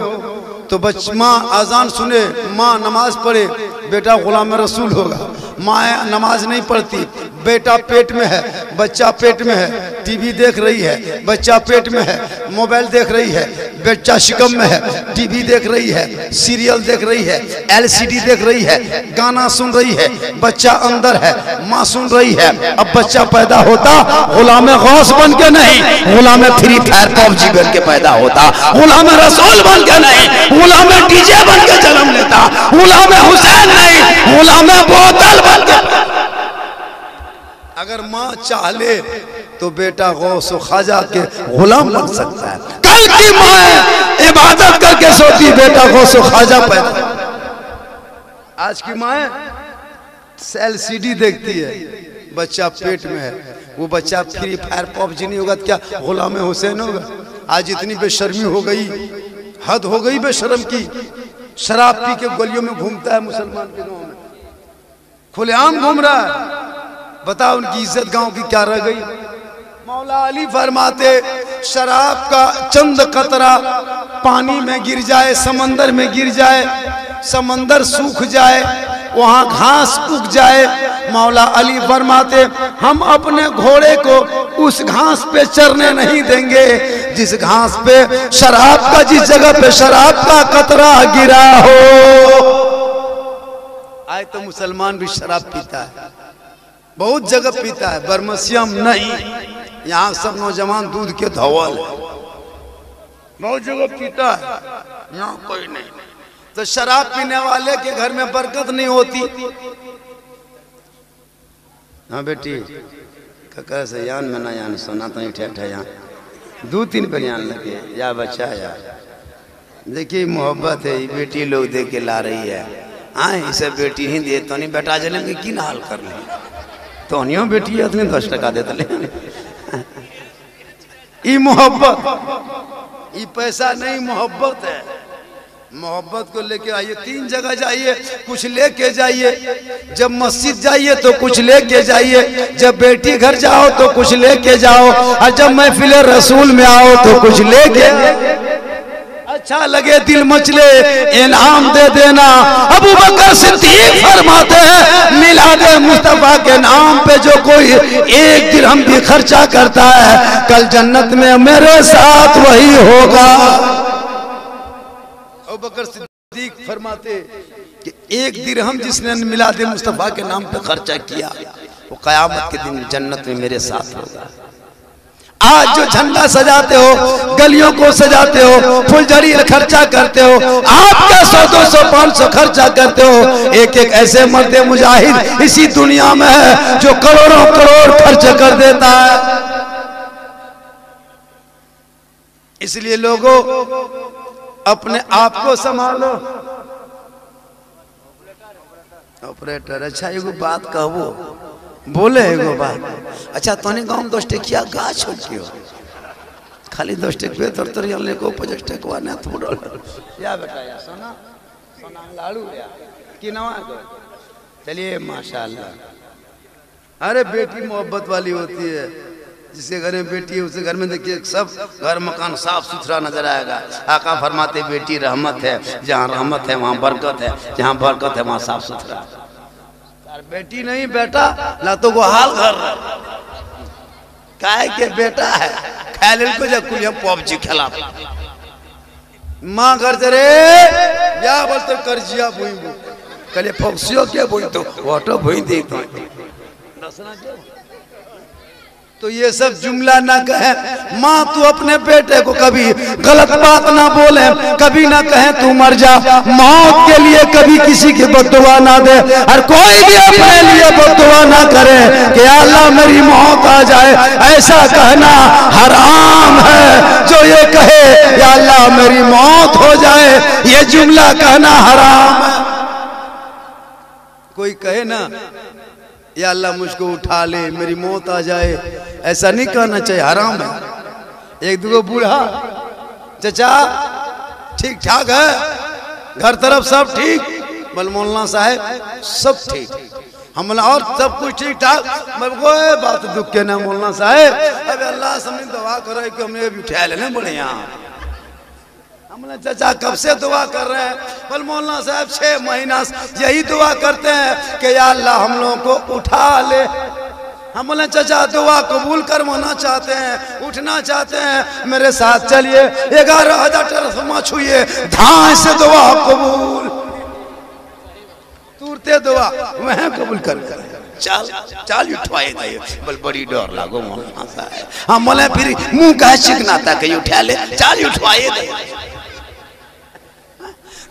तो माँ आजान सुने, माँ नमाज पढ़े, बेटा गुलाम रसूल होगा। माँ नमाज नहीं पढ़ती, बेटा पेट में है, बच्चा पेट में है, टीवी देख रही है, बच्चा पेट में है, मोबाइल देख रही है, बच्चा शिकम में है, टीवी देख रही है, सीरियल देख रही है, एलसीडी देख रही है, गाना सुन रही है, बच्चा अंदर है, माँ सुन रही है। अब बच्चा पैदा होता गुलाम गौस बन के नहीं, गुलाम फ्री फायर पबजी बन के पैदा होता, गुलाम रसूल बन के नहीं, गुलाम डीजे बन के जन्म लेता, गुलाम हुसैन नहीं, गुलाम बोतल बन के। अगर माँ चाह ले तो बेटा गौस ख्वाजा के गुलाम बन सकता है। कल की माँ इबादत करके सोती बेटा गौस ख्वाजा पैदा। आज की माँ एलसीडी देखती है, बच्चा पेट में है, वो बच्चा फ्री फायर पबजी नहीं होगा तो क्या गुलाम हुसैन होगा। आज इतनी बेशर्मी हो गई, हद हो गई बेशर्म की। शराब पी के गलियों में घूमता है मुसलमान के गांव में, खुलेआम घूम रहा है। बताओ उनकी इज्जत गांव की क्या रह गई। मौला अली फरमाते शराब का चंद कतरा पानी में गिर जाए, समंदर में गिर जाए, समंदर सूख जाए, वहां घास उग जाए। मौला अली फरमाते हम अपने घोड़े को उस घास पे चरने नहीं देंगे जिस घास पे शराब का, जिस जगह पे शराब का कतरा गिरा हो। आए तो मुसलमान भी शराब पीता है, बहुत जगह पीता है, बरमसियम नहीं। यहाँ सब नौजवान दूध के धवल है, बहुत जगह पीता है, यहाँ कोई नहीं। तो शराब पीने वाले के घर में बरकत नहीं होती। हाँ बेटी ककर से यान में ना यान सोना तो ठेठा यहाँ 2-3 पर यान लगे या बच्चा या। देखिए मोहब्बत है, बेटी लोग दे के ला रही है। हाँ इसे बेटी ही दे तो नहीं बेटा जले में की हाल कर ले तो बेटी अपने 10 टका देते ले। ये मोहब्बत, ये पैसा नहीं, मोहब्बत है। मोहब्बत को लेके आइए, 3 जगह जाइए, कुछ लेके जाइए। जब मस्जिद जाइए तो कुछ लेके जाइए, जब बेटी घर जाओ तो कुछ लेके जाओ, और जब महफिल रसूल में आओ तो कुछ लेके। अच्छा लगे दिल मचले इनाम दे देना। अबू बकर सिद्दीक फरमाते हैं मिलादे मुस्तफा के नाम पे जो कोई 1 दिरहम भी खर्चा करता है, कल जन्नत में मेरे साथ वही होगा। अबू बकर सिद्दीक फरमाते कि 1 दिरहम जिसने मिलादे मुस्तफा के नाम पे खर्चा किया, वो कयामत के दिन जन्नत में मेरे साथ होगा। आज जो झंडा सजाते हो, गलियों को सजाते हो, फुलझड़ी खर्चा करते हो, आप क्या 100, 200, 500 खर्चा करते हो? एक एक ऐसे मर्द मुजाहिद इसी दुनिया में है जो करोड़ों करोड़ खर्च कर देता है। इसलिए लोगों अपने आप को संभालो। ऑपरेटर, अच्छा एगो बात कहबो, बोले एगो बात। अच्छा तोने गाँव में 10 टकिया गाछ हो क्यों? खाली 10 टकवे तर ले को 50 टकवा ना थोड़ा या बेटा या सोना सोना लाड़ू या कि नवा को। चलिए माशाल्लाह। अरे बेटी मोहब्बत वाली होती है, जिसके घर में बेटी है उसे घर में देखिए सब घर मकान साफ सुथरा नजर आएगा। आका फरमाते बेटी रहमत है, जहाँ रहमत है वहाँ बरकत है, जहाँ बरकत है वहाँ साफ सुथरा। बेटी नहीं बेटा लातो को हाल घर काहे के बेटा है खेल को जब कुल हम पबजी खेला माँ घर से रे या बोलते कर जिया भूई कले पक्षियों के बोई तो ऑटो भूई दे तो ये सब जुमला ना कहे। माँ तू अपने बेटे को कभी गलत बात ना बोले, कभी ना कहे तू मर जा, मौत के लिए कभी किसी की बद्दुआ ना दे, और कोई भी अपने लिए बद्दुआ ना करे कि अल्लाह मेरी मौत आ जाए। ऐसा कहना हराम है। जो ये कहे या अल्लाह मेरी मौत हो जाए, ये जुमला कहना हराम है। कोई कहे ना या अल्लाह मुझको उठा ले मेरी मौत आ जाए, ऐसा नहीं कहना चाहिए, हराम है। एक दो बूढ़ा चचा ठीक ठाक है, घर तरफ सब ठीक, बल मौलाना साहब सब ठीक, हम और सब कुछ ठीक ठाक। मैं कोई बात दुख के ना मौलाना साहब, अब अल्लाह समझ दुआ करो कि हमने अभी उठा लेने बड़े यहाँ। हमने चाचा कब से दुआ कर रहे हैं, बल मौलाना साहब 6 महीना यही दुआ करते हैं कि या अल्लाह हम लोगों को उठा ले। हम बोले चाचा दुआ कबूल करवाना चाहते हैं, उठना चाहते हैं, मेरे साथ चलिए 11,000 टर्फमा छुए धान से दुआ कबूल, तुरते दुआ वह कबूल कर चल चल उठवाए दे। बल बड़ी डर लागो मौलाना साहब। हम बोले फिर मुंह का चिकना था कि उठा ले, चल उठवाए दे।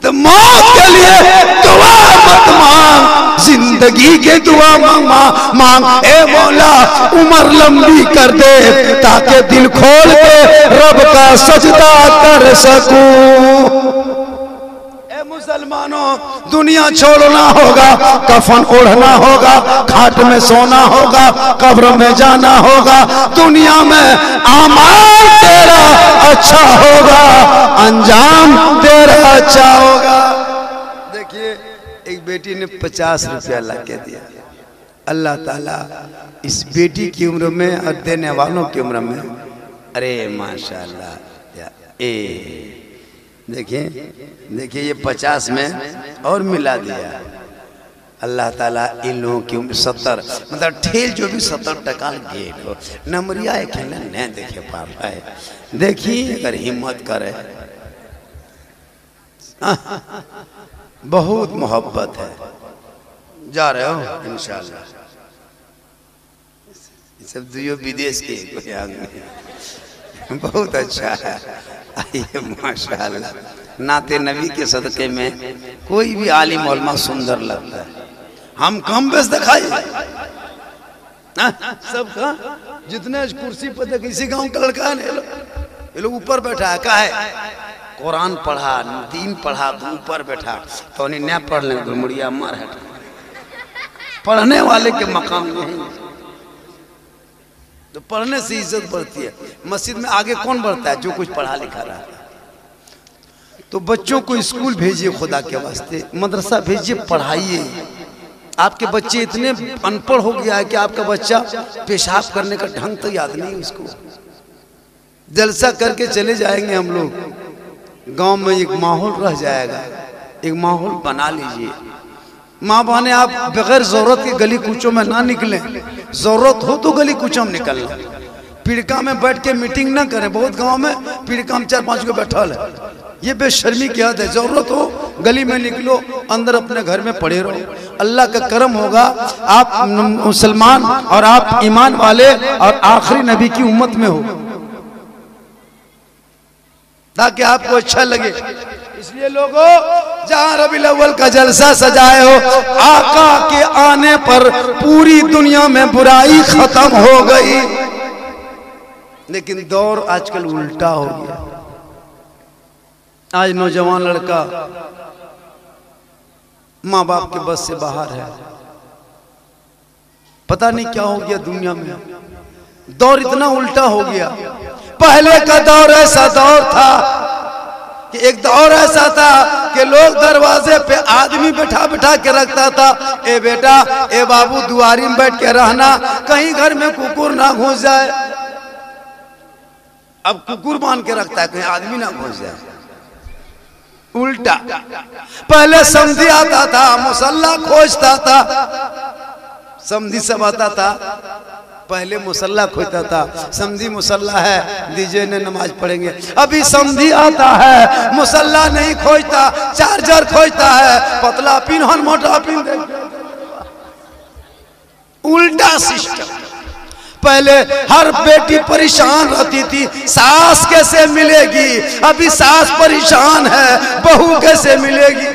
तो मौत के लिए दुआ मत मांग, जिंदगी के दुआ मांग मांग। ए मौला उम्र लंबी कर दे ताकि दिल खोल के रब का सजदा कर सकूं। ए मुसलमानों दुनिया छोड़ना होगा, कफन ओढ़ना होगा, खाट में सोना होगा, कब्र में जाना होगा। दुनिया में आमाल तेरा अच्छा होगा, अंजाम तेरा अच्छा होगा। देखिए एक बेटी ने 50 रुपया ला के दिया। अल्लाह ताला इस बेटी की उम्र में और देने वालों की उम्र में, अरे माशाल्लाह। देखिए देखिए ये 50 में और मिला दिया। अल्लाह ताला इन लोगों की उम्र 70 मतलब ठेल जो भी 70 टका गेट हो नमरिया खेलने नहीं देखे पा पाए। देखिए अगर हिम्मत करे, बहुत मोहब्बत है। जा रहे हो इंशाल्लाह, सब दुनिया विदेश के बहुत अच्छा है। आइए माशाल्लाह, नाते नबी के सदके में कोई भी आलिम उलमा सुंदर लगता है। हम कम बेस दिखाई सबका, जितने कुर्सी पर किसी गांव का लड़का है ये लोग ऊपर बैठा है, का है कुरान पढ़ा, दीन पढ़ा तो ऊपर बैठा, तो नहीं पढ़ ले तो मुड़िया मार हटा। पढ़ने वाले के मकाम नहीं। तो पढ़ने से इज्जत बढ़ती है। मस्जिद में आगे कौन बढ़ता है? जो कुछ पढ़ा लिखा रहा है। तो बच्चों को स्कूल भेजिए, खुदा के वास्ते मदरसा भेजिए, पढ़ाइए। आपके बच्चे इतने अनपढ़ हो गया है कि आपका बच्चा पेशाब करने का ढंग तो याद नहीं उसको। जलसा करके चले जाएंगे हम लोग, गांव में एक माहौल रह जाएगा, एक माहौल बना लीजिए। माँ बहने आप बगैर जरूरत के गली कूचों में ना निकलें, जरूरत हो तो गली कूचों में निकलना। पीड़का में बैठ के मीटिंग ना करें। बहुत गांव में पीड़का में 4-5 को बैठल है, ये बेशर्मी की हद है। जरूरत हो गली में निकलो, अंदर अपने घर में पड़े रहो। अल्लाह का करम होगा, आप मुसलमान और आप ईमान वाले और आखिरी नबी की उम्मत में हो, ताकि आपको अच्छा लगे। इसलिए लोगों, जहां रबीउल अव्वल का जलसा सजाए हो, आका के आने पर पूरी दुनिया में बुराई खत्म हो गई। लेकिन दौर आजकल उल्टा हो गया। आज नौजवान लड़का माँ बाप के बस से बाहर है। पता नहीं क्या हो गया दुनिया में, दौर इतना उल्टा हो गया। पहले का दौर ऐसा दौर था कि एक दौर ऐसा था कि लोग दरवाजे पे आदमी बैठा बैठा के रखता था, ए बेटा, ए बाबू, दुआरी में बैठ के रहना, कहीं घर में कुकुर ना घुस जाए। अब कुकुर बांध के रखता है, कहीं आदमी ना घुस जाए। उल्टा। पहले समधी आता था, मुसल्ला खोजता था। समधी सब आता था, पहले मुसल्ला खोजता था। समधी मुसल्ला है, दीजिए ने नमाज पढ़ेंगे। अभी समधी आता है, मुसल्ला नहीं खोजता, चार्जर खोजता है। पतला पिन हन मोटा पिन। उल्टा सिस्टम। पहले हर बेटी परेशान रहती थी, सास कैसे मिलेगी। अभी सास परेशान है, बहू कैसे मिलेगी।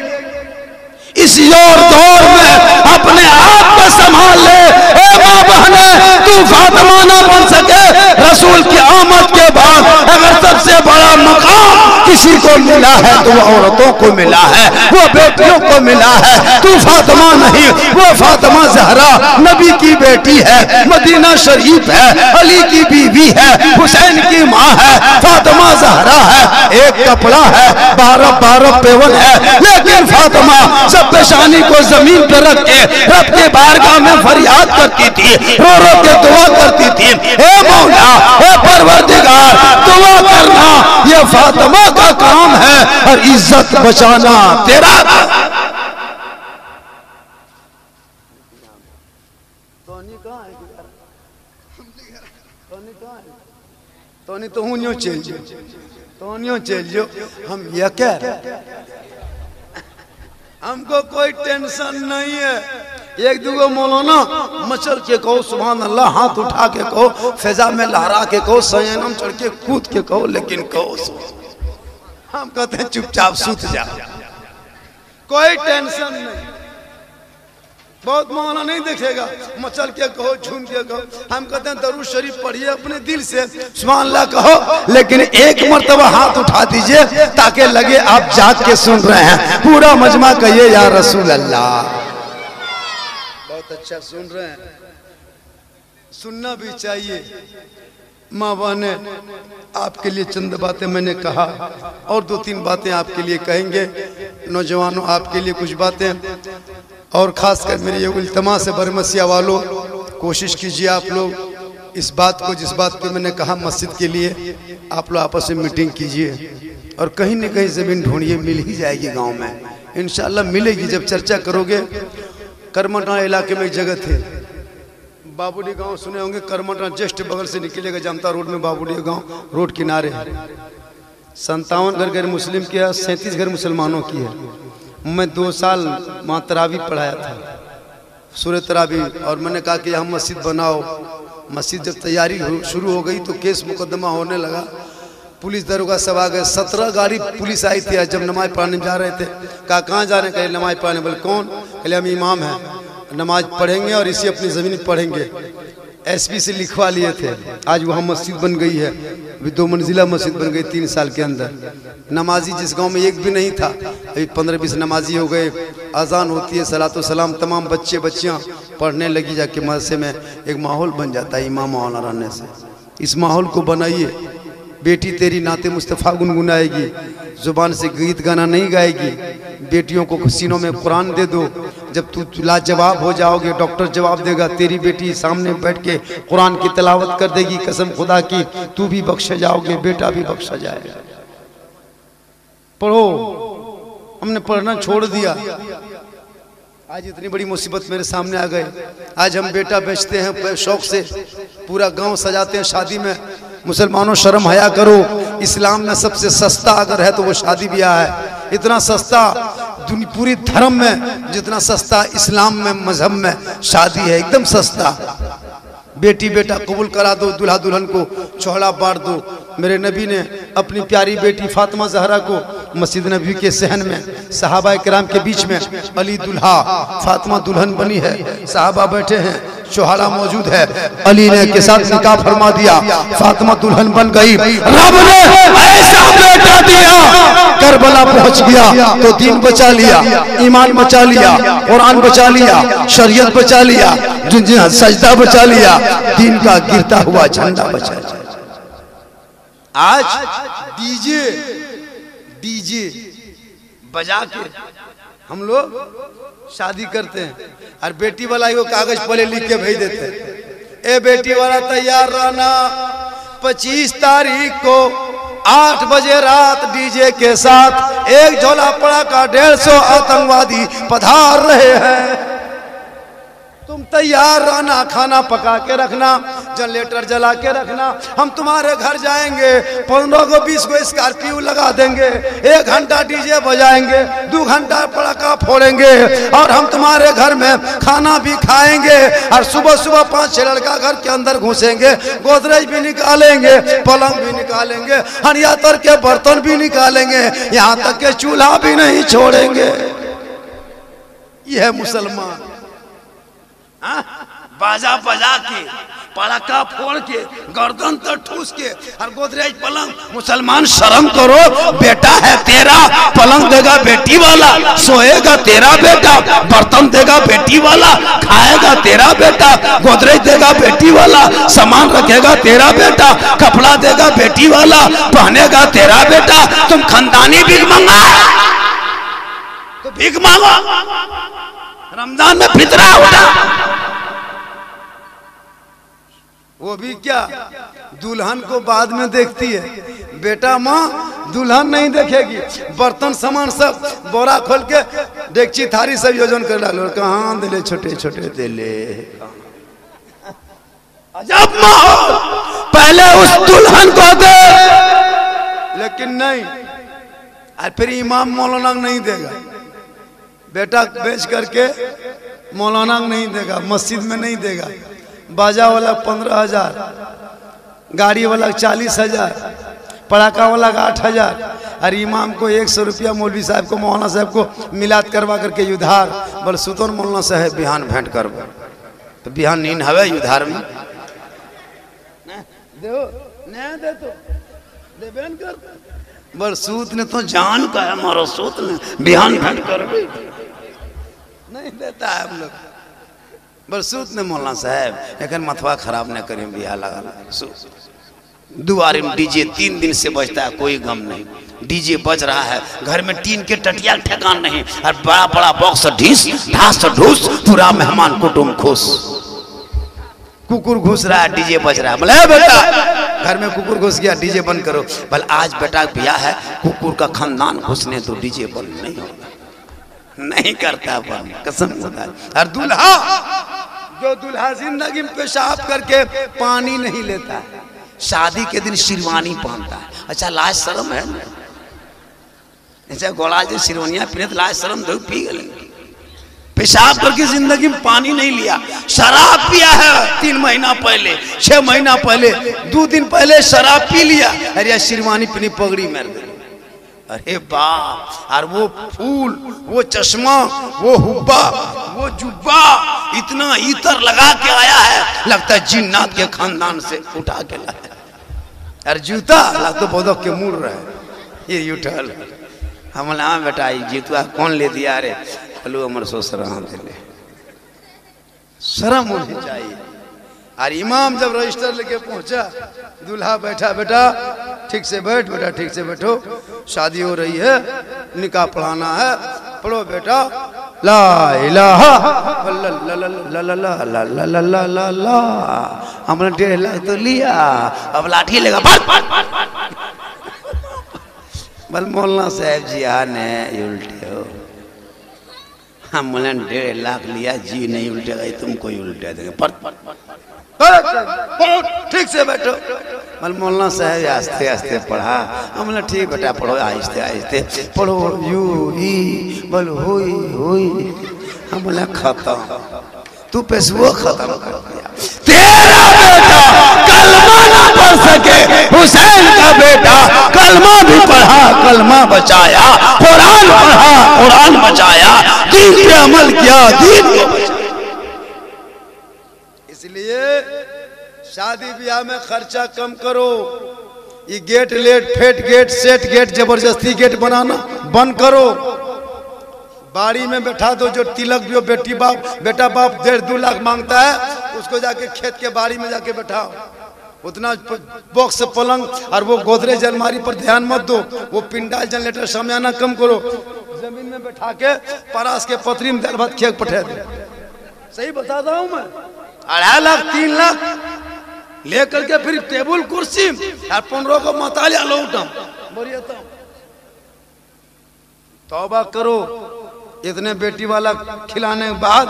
इस दौर में अपने आप को संभाल ले। ए माँ बहने, तू फातिमा ना बन सके। रसूल की आमद के बाद अगर सबसे बड़ा मुकाम किसी को मिला है तो वो औरतों को मिला है, वो बेटियों को मिला है। तू फातिमा नहीं, वो फातिमा ज़हरा नबी की बेटी है, मदीना शरीफ है, अली की बीवी है, हुसैन की माँ है, फातिमा ज़हरा है। एक कपड़ा है, 12 पेवन है, लेकिन फातिमा सब पेशानी को जमीन पर रख के रब के बारगाह में फरियाद करती थी, रो रो के दुआ करती थी, हे मौला, हे परवरदिगार, दुआ करना ये फातिमा का काम है और इज्जत बचाना तेरा। तोनी तो हूँ चल जो, तोनियो चल जो। हम ये कह रहे, हमको कोई टेंशन नहीं है। एक दूगो मौलाना मचल के कहो सुभान अल्लाह, हाथ उठा के कहो, फैजा में लहरा के कहो, सयनम चढ़ के कूद के कहो, लेकिन कहो। हम कहते हैं चुपचाप सूत जाओ, कोई टेंशन नहीं। बहुत मौलाना नहीं देखेगा, मचल के कहो, झूम के कहो। हम कहते हैं दरूद शरीफ पढ़िए अपने दिल से, सुभान अल्लाह कहो, लेकिन एक मर्तबा हाथ उठा दीजिए ताकि लगे आप जाग के सुन रहे हैं। पूरा मजमा कहिए या रसूल अल्लाह। बहुत अच्छा सुन रहे हैं, सुनना भी चाहिए। माँ बहने, आपके लिए चंद बातें मैंने कहा और 2-3 बातें आपके लिए कहेंगे। नौजवानों, आपके लिए कुछ बातें, और खासकर मेरी ये इल्तमा से बरमसिया वालों, कोशिश कीजिए आप लोग इस बात को, जिस बात को मैंने कहा मस्जिद के लिए, आप लोग आपस में मीटिंग कीजिए और कहीं न कहीं ज़मीन ढूंढिए, मिल ही जाएगी गांव में, इंशाअल्लाह मिलेगी। जब चर्चा करोगे, करमटा इलाके में एक जगह थे, बाबूडी गांव सुने होंगे, करमटा जस्ट बगल से निकलेगा जामता रोड में, बाबूडी गांव रोड किनारे। 57 घर गैर मुस्लिम की है, 37 घर मुसलमानों की है। मैं 2 साल वहाँ तरावी पढ़ाया था, सूरह तरावी, और मैंने कहा कि हम मस्जिद बनाओ। मस्जिद जब तैयारी शुरू हो गई तो केस मुकदमा होने लगा, पुलिस दरोगा सब आ गए। 17 गाड़ी पुलिस आई थी जब नमाज पढ़ने जा रहे थे। कहा कहाँ जा रहे हैं? कहे नमाज पढ़ने। बोले कौन? कहे हम इमाम हैं, नमाज पढ़ेंगे और इसी अपनी ज़मीन पढ़ेंगे। एसपी से लिखवा लिए थे। आज वहाँ मस्जिद बन गई है, अभी 2 मंजिला मस्जिद बन गई 3 साल के अंदर। नमाजी जिस गांव में एक भी नहीं था, अभी 15-20 नमाजी हो गए। अजान होती है, सलातो सलाम, तमाम बच्चे बच्चियाँ पढ़ने लगी जाके मदरसे में, एक माहौल बन जाता है इमाम मौलाना रहने से। इस माहौल को बनाइए। बेटी तेरी नाते मुस्तफ़ा गुनगुनाएगी, जुबान से गीत गाना नहीं गाएगी। बेटियों को सीनों में कुरान दे दो। जब तू लाजवाब हो जाओगे, डॉक्टर जवाब देगा, तेरी बेटी सामने बैठ के कुरान की तिलावत कर देगी, कसम खुदा की तू भी बख्शे जाओगे, बेटा भी बख्शा जाएगा। पढ़ो। हमने पढ़ना छोड़ दिया। आज इतनी बड़ी मुसीबत मेरे सामने आ गए। आज हम बेटा बेचते हैं शौक से, पूरा गांव सजाते हैं शादी में। मुसलमानों शर्म हया करो। इस्लाम में सबसे सस्ता अगर है तो वो शादी ब्याह है। इतना सस्ता पूरी धर्म में जितना सस्ता इस्लाम में मजहब में शादी है, एकदम सस्ता। बेटी बेटा कबूल करा दो, दुल्हा दुल्हन को चौड़ा बांट दो। मेरे नबी ने अपनी प्यारी बेटी फातिमा ज़हरा को मस्जिद नबी के सहन में सहाबा किराम के बीच में, अली दुल्हा फातिमा दुल्हन बनी है, सहाबा बैठे हैं, चौहाड़ा मौजूद है, अली ने के साथ निकाह फरमा दिया, फातिमा दुल्हन बन गई। रब ने ऐसा बेटा दिया, करबला पहुंच गया तो दीन बचा लिया, ईमान बचा लिया, कुरान बचा लिया, शरीयत बचा लिया, सजदा बचा लिया, दीन का गिरता हुआ झंडा बचा लिया। आज डीजे डीजे बजा के हम लोग शादी करते हैं और बेटी वाला वो कागज पहले लिख के भेज देते हैं, ए बेटी वाला तैयार रहना, 25 तारीख को 8 बजे रात डीजे के साथ एक झोला पड़ाका 150 आतंकवादी पधार रहे हैं। तुम तैयार रहना, खाना पका के रखना, जनरेटर जला के रखना। हम तुम्हारे घर जाएंगे, 15 को 20 को स्कॉर्पियो लगा देंगे, 1 घंटा डीजे बजाएंगे, 2 घंटा पटाखा फोड़ेंगे और हम तुम्हारे घर में खाना भी खाएंगे। और सुबह सुबह 5-6 लड़का घर के अंदर घुसेंगे, गोदरेज भी निकालेंगे, पलंग भी निकालेंगे, हनियातर के बर्तन भी निकालेंगे, यहाँ तक के चूल्हा भी नहीं छोड़ेंगे। यह है मुसलमान। बाजा बजा के, पटाखा फोड़ के, गर्दन तो ठूस के और गोदरेज पलंग। मुसलमान शर्म करो, बेटा है तेरा, पलंग देगा बेटी वाला, सोएगा तेरा बेटा, बर्तन देगा बेटी वाला, खाएगा तेरा बेटा, गोदरेज देगा बेटी वाला, सामान रखेगा तेरा बेटा, कपड़ा देगा बेटी वाला, पहनेगा तेरा बेटा। तुम खानदानी भीख मांगा, तो भीख मांगो। रमजान में फितरा उठा, वो भी क्या दुल्हन को बाद में देखती है, बेटा माँ दुल्हन नहीं देखेगी। बर्तन सामान सब बोरा खोल के डेगची थारी सब योजन कर डालो, कहाँ दिले छोटे छोटे दिले। अजब माहौल, पहले उस दुल्हन को दे, लेकिन नहीं। और फिर इमाम मौलाना नहीं देगा, बेटा बेच करके मौलाना नहीं देगा, मस्जिद में नहीं देगा। बाजा वाला 15,000, गाड़ी वाला 40,000, पटाखा वाला 8,000 और इमाम को 100 रुपया, मौलवी साहब को, मौलाना साहब को मिलाद करवा करके युद्धार बल सुतोर मौलाना साहब बिहान भेंट कर तो बिहान नींद हवे युद्धार में दे तो देबेन कर बल सूत ने तो जान का है, हमारा सूत ने बिहान भेंट कर नहीं देता है हम लोग। बरसूत ने मौलाना साहब लेकिन मथवा खराब न करें, बिहा लगा दुआरे में डीजे 3 दिन से बजता है, कोई गम नहीं। डीजे बज रहा है, घर में टीन के टटिया ठेकान नहीं, और बड़ा बड़ा बॉक्स ढीस ढास ढूस, पूरा मेहमान कुटुंब खुश। कुकुर घुस रहा है, डीजे बज रहा है, बोले बेटा घर में कुकुर घुस गया, डीजे बंद करो। बोले आज बेटा ब्याह है, कुकुर का खानदान घुसने तो डीजे बंद नहीं होगा, नहीं करता बंद, कसम खुदा। और दूल्हा, जो दूल्हा जिंदगी में पेशाब करके पानी नहीं लेता है, शादी के दिन शेरवानी पहनता है। अच्छा लाज शर्म है ना, ऐसा गोला जो शेरवानियां पहने तो लाज शर्म दो पी गए। पेशाब करके जिंदगी में पानी नहीं लिया, शराब पिया है 3 महीना पहले, 6 महीना पहले, 2 दिन पहले शराब पी लिया, अरे शेरवानी पहनी पगड़ी मार गई। अरे बाप, और वो फूल, वो चश्मा, वो हुब्बा, वो जुब्बा, इतना इतर लगा के आया है, लगता है जिन्नात के खानदान से उठा के लाया। और जूता लगता बोधक के मुड़ रहे, ये उठल। हम हाँ बेटा ये जूता कौन ले दिया? अरे हेलो अमर सोच रहा दिले शर्म होनी चाहिए। और इमाम जब रजिस्टर लेके पहुंचा, दूल्हा बैठा, बेटा ठीक से बैठ, बेटा ठीक से बैठो, शादी हो रही है, निकाह पढ़ाना है, पढ़ो बेटा, ला इलाहा ला। हमने 1.5 लाख तो लिया, अब लाठी लेगा। बल मौलाना साहब जी आने उल्टे हो, हम बोले 1.5 लाख लिया, जी नहीं उल्टेगा, तुमको ही उल्टे देंगे। ठीक से बैठो। बल मौलाना साहब आस्ते आस्ते पढ़ा, हम बोले ठीक बेटा पढ़ो, आहिस्ते आहिस्ते पढ़ो, यू ही बोल हुई हुई। हम बोले खत्म, तू पेशवा खत्म कर दिया। तेरा बेटा कलमा ना पढ़ सके, हुसैन का बेटा कलमा भी पढ़ा, कलमा बचाया, कुरान पढ़ा, कुरान बचाया, दीन पे अमल किया, दीन को बचाया। इसलिए शादी ब्याह में खर्चा कम करो। ये गेट लेट फेट गेट सेट गेट जबरदस्ती गेट बनाना बंद करो। बाड़ी में बैठा दो, जो तिलक जो बेटा बाप 1.5-2 लाख मांगता है, उसको जाके खेत के बाड़ी में जाके बैठाओ। उतना बॉक्स पलंग और वो गोदरेज अलमारी पर ध्यान मत दो, वो पिंडाल जनरेटर समयाना कम करो। जमीन में बैठा के परास के पतरी में दाल भात खेत पठा दो। सही बता रहा हूँ मैं। 2.5 लाख 3 लाख लेकर के फिर टेबल कुर्सी और 15 को मतालिया लौटम बोलिए। तौबा करो। इतने बेटी वाला खिलाने के बाद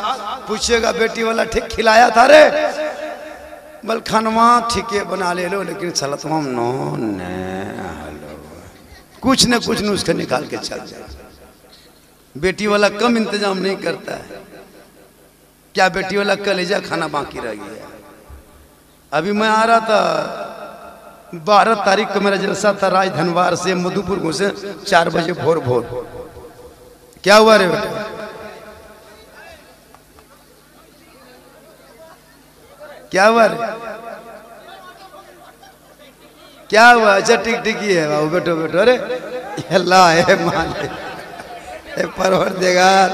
पूछेगा बेटी वाला ठीक खिलाया था रे? बल खनवा ठीके बना ले लो, लेकिन सलतवा नो कुछ न कुछ नुस्खा निकाल के चल जाए। बेटी वाला कम इंतजाम नहीं करता है। क्या बेटी वाला कलेजा खाना बाकी रह गया? अभी मैं आ रहा था, 12 तारीख को मेरा जलसा था राजधनवार से मधुपुर घुसे 4 बजे भोर। क्या हुआ रे बेटा? क्या हुआ रे? क्या हुआ? अच्छा टिक टिकी है बाबू, बैठो बैठो। अरे अल्लाह है मालिक, परवरदिगार,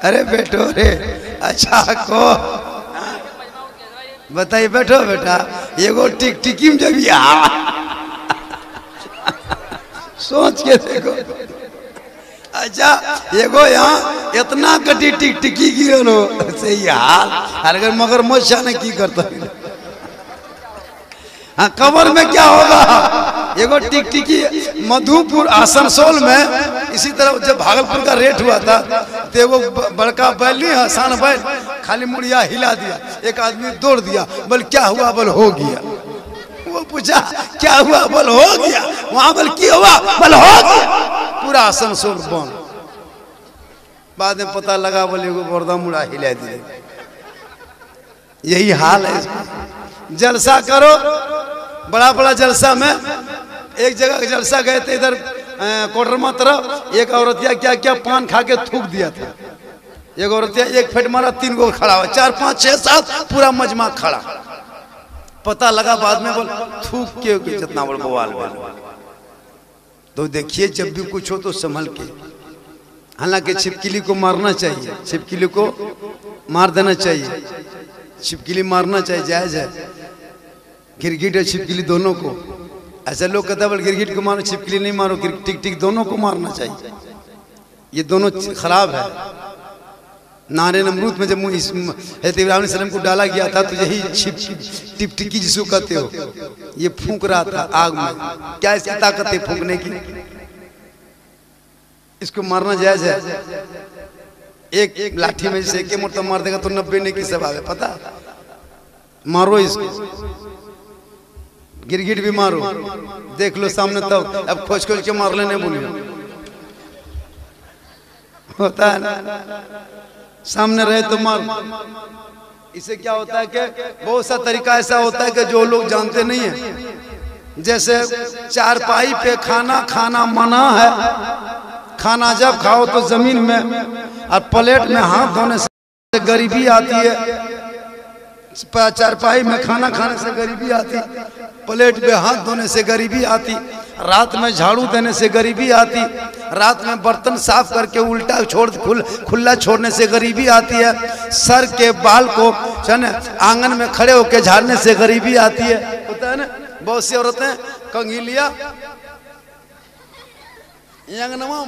अरे बैठो रे। अच्छा को बताइए, बैठो बेटा। एगो टिक टिकी में जब सोच के देखो। अच्छा एगो यहाँ इतना कटी टिक टिकी गिरो सही हाल, अगर मगर मच्छा ने की करता। हाँ कबर में क्या होगा? एगो टिक टिकी मधुपुर आसनसोल में इसी तरह जब भागलपुर का रेट हुआ था, तो एगो बड़का बैल नहीं, आसान बैल, खाली मुड़िया हिला दिया, एक आदमी दौड़ दिया, बोल क्या हुआ? बोल हो गया। वो पूछा क्या हुआ? बोल हो गया। वहां बोल क्या हुआ? बोल हो गया। पूरा आसनसोल बंद। बाद में पता लगा बोले एगो बर्दा मुड़ा हिला दिया। यही हाल है। जलसा करो, बड़ा बड़ा जलसा में। एक जगह जलसा गए थे इधर कोडरमा तरफ, एक औरतिया क्या क्या पान खा के थूक दिया था। एक औरतिया 1 फेट मारा, 3 गो खड़ा हुआ, 4 5 6 7 पूरा मजमा खड़ा। पता लगा बाद में बोल थूक के जितना बड़ा बवाल बना। तो देखिए जब भी कुछ हो तो संभल के। हालांकि छिपकली को मारना चाहिए, छिपकली को मार देना चाहिए, छिपकली मारना चाहिए, जायज है। गिरगिट और छिपकली दोनों को, ऐसे लोग कहते हैं गिरगिट को मारो छिपकली नहीं मारो, टिक टिक दोनों को मारना चाहिए। ये दोनों खराब है। नारे नमरूद में जब इब्राहिम सल्लम को डाला गया था, तो यही टिप टिकी जिसको कहते हो, ये फूंक रहा था आग में। क्या इसकी ताकत है फूंकने की? इसको मारना जायज है। एक लाठी में जैसे एक मोटा मार देगा तो 90 ने की सवाल है, पता? मारो इसको। गिरगिट भी मारो, देख लो सामने तब। अब खोज खोज के मार लेने बोलिए, होता है ना, सामने रहे तो मार। इससे क्या होता है कि बहुत सा तरीका ऐसा होता है कि जो लोग जानते नहीं है। जैसे चारपाई पे खाना खाना मना है। खाना जब खाओ तो जमीन में और प्लेट में हाथ धोने से गरीबी आती है। चारपाई में खाना खाने से गरीबी आती, प्लेट पे हाथ धोने से गरीबी आती। रात में झाड़ू देने से गरीबी आती, रात में बर्तन साफ करके उल्टा खुला छोड़ने से गरीबी आती है, सर के बाल को आंगन में खड़े होकर झाड़ने से गरीबी आती है। होता है ना, बहुत सी औरतें कंघी लिया यंगनवा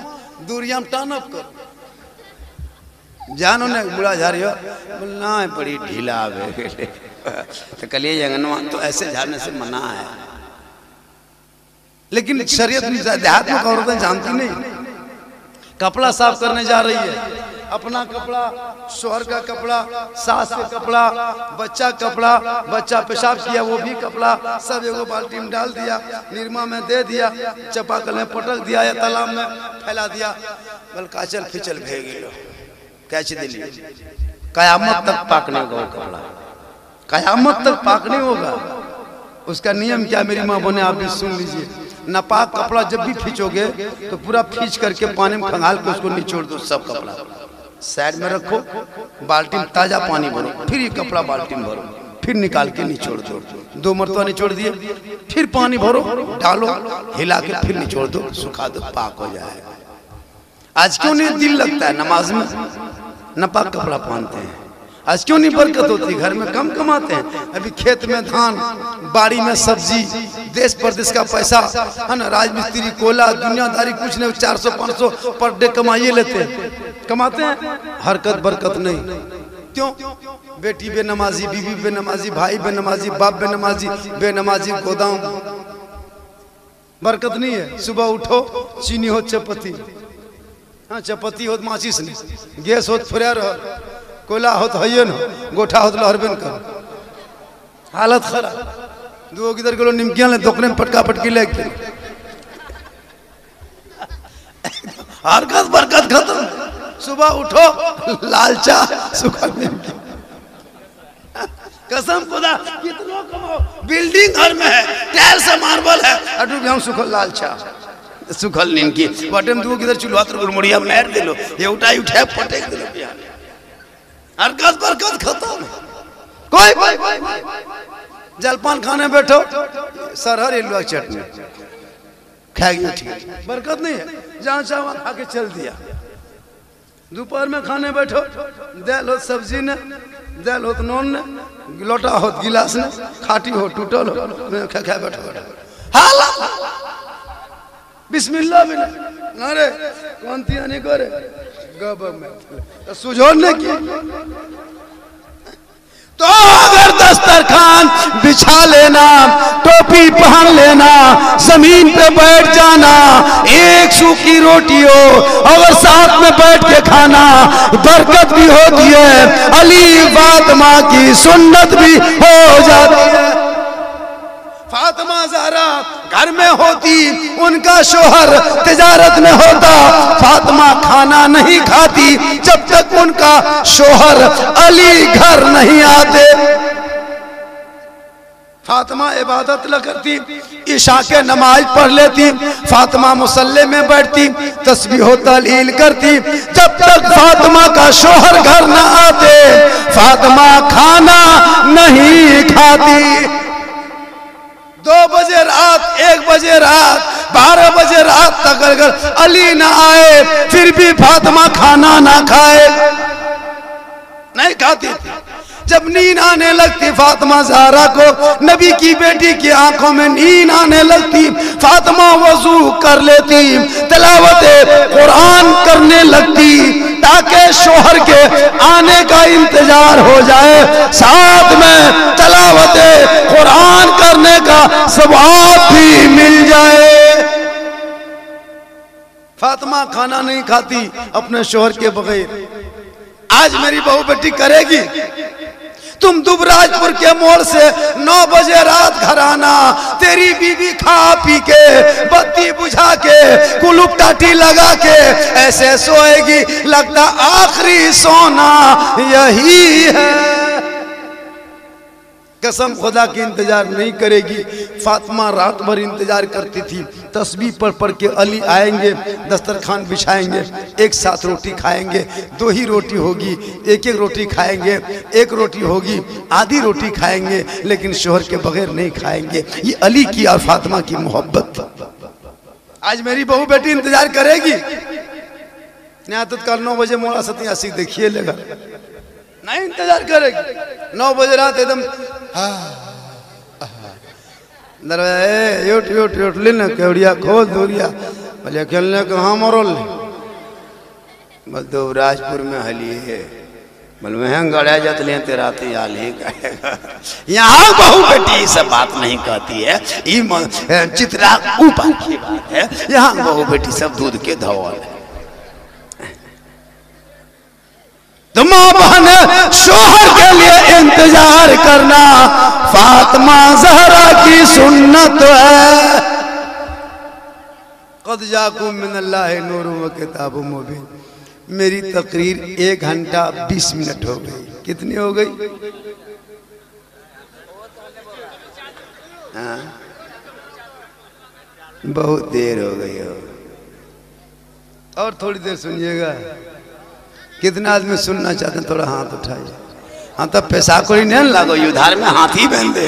दूरियाम टानप कर जानो ने बुढ़ा झाड़ियो बोलना है बड़ी ढीला आवे तो कलिए यंगनवा तो ऐसे झाड़ने से मना है। लेकिन शरीयत देहात में औरतें जानती नहीं, कपड़ा साफ करने जा रही है, अपना कपड़ा, शोहर का कपड़ा, सास का कपड़ा, बच्चा कपड़ा, बच्चा पेशाब किया वो भी कपड़ा, सब एगो बाल्टी में डाल दिया, निरमा में दे दिया, चापाकल में पटक दिया या तालाब में फैला दिया, बल काचल फिचल भेगी लो कैच दिली। कयामत तक पाकने होगा वो कपड़ा, कयामत तक पाकने होगा। उसका नियम क्या मेरी माँ बने आप भी सुन लीजिए। नापाक कपड़ा जब भी खींचोगे तो पूरा खींच करके पानी में खंगाल के उसको निचोड़ दो, सब कपड़ा साइड में रखो, बाल्टी में ताजा पानी भरो, फिर ये कपड़ा बाल्टी में भरो, फिर निकाल के निचोड़ दो, 2 मरतबा निचोड़ दिए, फिर पानी भरो, डालो, हिला के फिर निचोड़ दो, सुखा दो, पाक हो जाएगा। आज क्यों नहीं दिल लगता है नमाज में, नापाक कपड़ा पहनते हैं? आज क्यों नहीं बरकत होती? घर में कम कमाते हैं, अभी खेत में धान, बाड़ी में सब्जी, देश प्रदेश का पैसा है ना, राजमिस्त्री, कोयला, दुनियादारी कुछ नहीं, 400-500 पर डे कमाइए लेते हैं, कमाते हैं, हरकत बरकत नहीं। क्यों? बेटी बेनमाजी, बीवी बेनमाजी, भाई बेनमाजी, बाप बेनमाजी, बेनमाजी गोदाम, बरकत नहीं है। सुबह उठो, चीनी हो चपत्ती, हाँ चपत्ती हो माचिस नहीं, गैस हो फुरा रह, कोयला हो तो है ना, गोठा हो तो लहरबेन कर, हालत खराब। 2 किधर किलो निमकियां ले, दोकने में पटका पटकी लेके, हरकत बरकत खत्म। सुबह उठो, लाल चाह, सूखा निमकी, कसम खुदा कितना कमाओ, बिल्डिंग घर में है, टाइल से मार्बल है, अटू भी हम सुखल लाल चाह, सुखल निमकी, बटन 2 किधर चुलवा तो गुड़मुड़िया मार दिलो, ये उठाई उठाए पटक दिलो, हरकत बरकत खत्म। कोई जलपान खाने बैठो, सरहर एलुआ चटनी खाएगी, ठीक बरकत नहीं है, जहाँ चाह खा के चल दिया। दोपहर में खाने बैठो, दाल हो सब्जी ने, दाल हो नॉन ने, लोटा हो गिलास ने, खाटी हो टूटल हो, खा बैठो, बिस्मिल्लाह भी नहीं, अरे कौन थी नहीं करे गब में सुझोड़ने की। तो अगर दस्तरखान बिछा लेना, टोपी पहन लेना, जमीन पे बैठ जाना, एक सूखी रोटी हो और साथ में बैठ के खाना, बरकत भी होती है, अली फातिमा की सुन्नत भी हो जाती है। फातिमा ज़हरा घर में होती, उनका शोहर तिजारत में होता, फातिमा खाना नहीं खाती जब तक उनका शोहर अली घर नहीं आते। फातिमा इबादत ल करती, इशा के नमाज पढ़ लेती, फातिमा मुसल्ले में बैठती, तस्बीह व तहलील करती, जब तक फातिमा का शोहर घर न आते फातिमा खाना नहीं खाती। 2 बजे रात, 1 बजे रात, 12 बजे रात तक अगर अली ना आए फिर भी फातिमा खाना ना खाए, नहीं खाती थी। जब नींद आने लगती फातिमा ज़हरा को, नबी की बेटी की आंखों में नींद आने लगती, फातिमा वजू कर लेती, तिलावत कुरान करने लगती ताकि शोहर के आने का इंतजार हो जाए, साथ में तिलावत कुरान करने का सवाब भी मिल जाए। फातिमा खाना नहीं खाती अपने शोहर के बगैर। आज मेरी बहू बेटी करेगी, तुम दुबराजपुर के मोड़ से 9 बजे रात घर आना, तेरी बीवी खा पी के बत्ती बुझा के कुलुप टाटी लगा के ऐसे सोएगी, लगता आखिरी सोना यही है। कसम खुदा की इंतजार नहीं करेगी। फातिमा रात भर इंतजार करती थी, तस्बीह पढ़ पढ़ के अली आएंगे, दस्तरखान बिछाएंगे, एक साथ रोटी खाएंगे, 2 ही रोटी होगी, एक एक रोटी खाएंगे, एक रोटी होगी, आधी रोटी खाएंगे, लेकिन शोहर के बगैर नहीं खाएंगे। ये अली की और फातिमा की मोहब्बत। आज मेरी बहू बेटी इंतजार करेगी। नहीं तो कल 9 बजे मोड़ा सतिया सीख देखिए लेगा, नहीं इंतजार करेगी। 9 बजे रात एकदम उठ उठ उठ लेना केवड़िया खोल दूरिया बोले खेलने कहाँ मरोल बल तो राजपुर में हली है बोल वह गड़ा जत ले तेरा आल ही कहेगा। यहाँ बहू बेटी सब बात नहीं कहती है, ये चित्रा ऊपर की बात है। यहाँ बहू बेटी सब दूध के धवल है। तो माँ बहन शोहर के लिए इंतजार करना फातिमा ज़हरा की सुन्नत है। क़द जाकुम मिनल्लाहि नूरुन व किताबुम मुबीन। मेरी तकरीर 1 घंटा 20 मिनट हो गई। कितनी हो गई? हाँ बहुत देर हो गई हो, और थोड़ी देर सुनिएगा। कितना आदमी सुनना चाहते हैं? थोड़ा हाथ उठाइए। हाँ तब पैसा कोई नहीं लागो युद्धार में हाथी बहन दे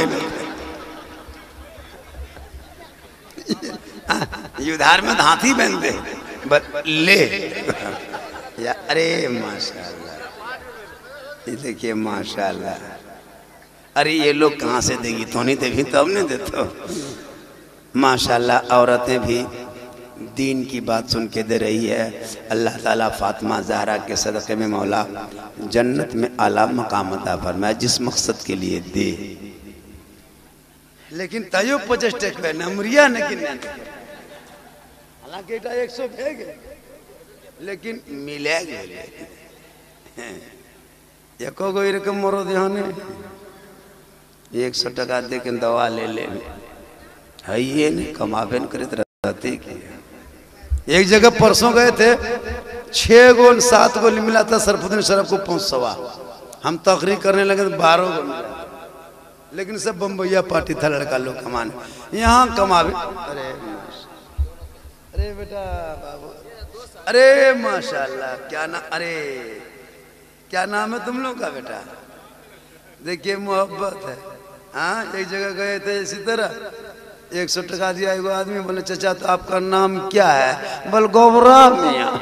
युद्धार में हाथी बहन दे ले या अरे माशाल्लाह, ये देखिए माशाल्लाह। अरे ये लोग कहाँ से देगी? तो नहीं देगी तब नहीं देते माशाल्लाह। औरतें भी दीन की बात सुन के दे रही है। अल्लाह ताला फातिमा ज़हरा के सदक़े में मौला जन्नत में आला मकाम अता फरमाए जिस मकसद के लिए दे। लेकिन तयो 50 पे नमरिया नहीं हालांकि 100 भेगे लेकिन मिलेगा एको गो रकम मरो ध्यान 100 टका दे के दवा ले ले है ये नहीं कमाबे न करे रहते की। एक जगह परसों गए थे 6 गो 7 गो मिला था सरफुद्दीन शरफ को 500। हम तकरीर करने लगे तो 12 गो मिला, लेकिन सब बम्बैया पार्टी था लड़का लोग कमाने यहाँ कमाबे। अरे बेटा बाबू, अरे माशाल्लाह क्या ना, अरे क्या नाम है तुम लोग का बेटा? देखिए मोहब्बत है। हाँ एक जगह गए थे इसी तरह 100 टका दिया। एगो आदमी बोले चाचा तो आपका नाम क्या है? बोल गोबरा मियाँ।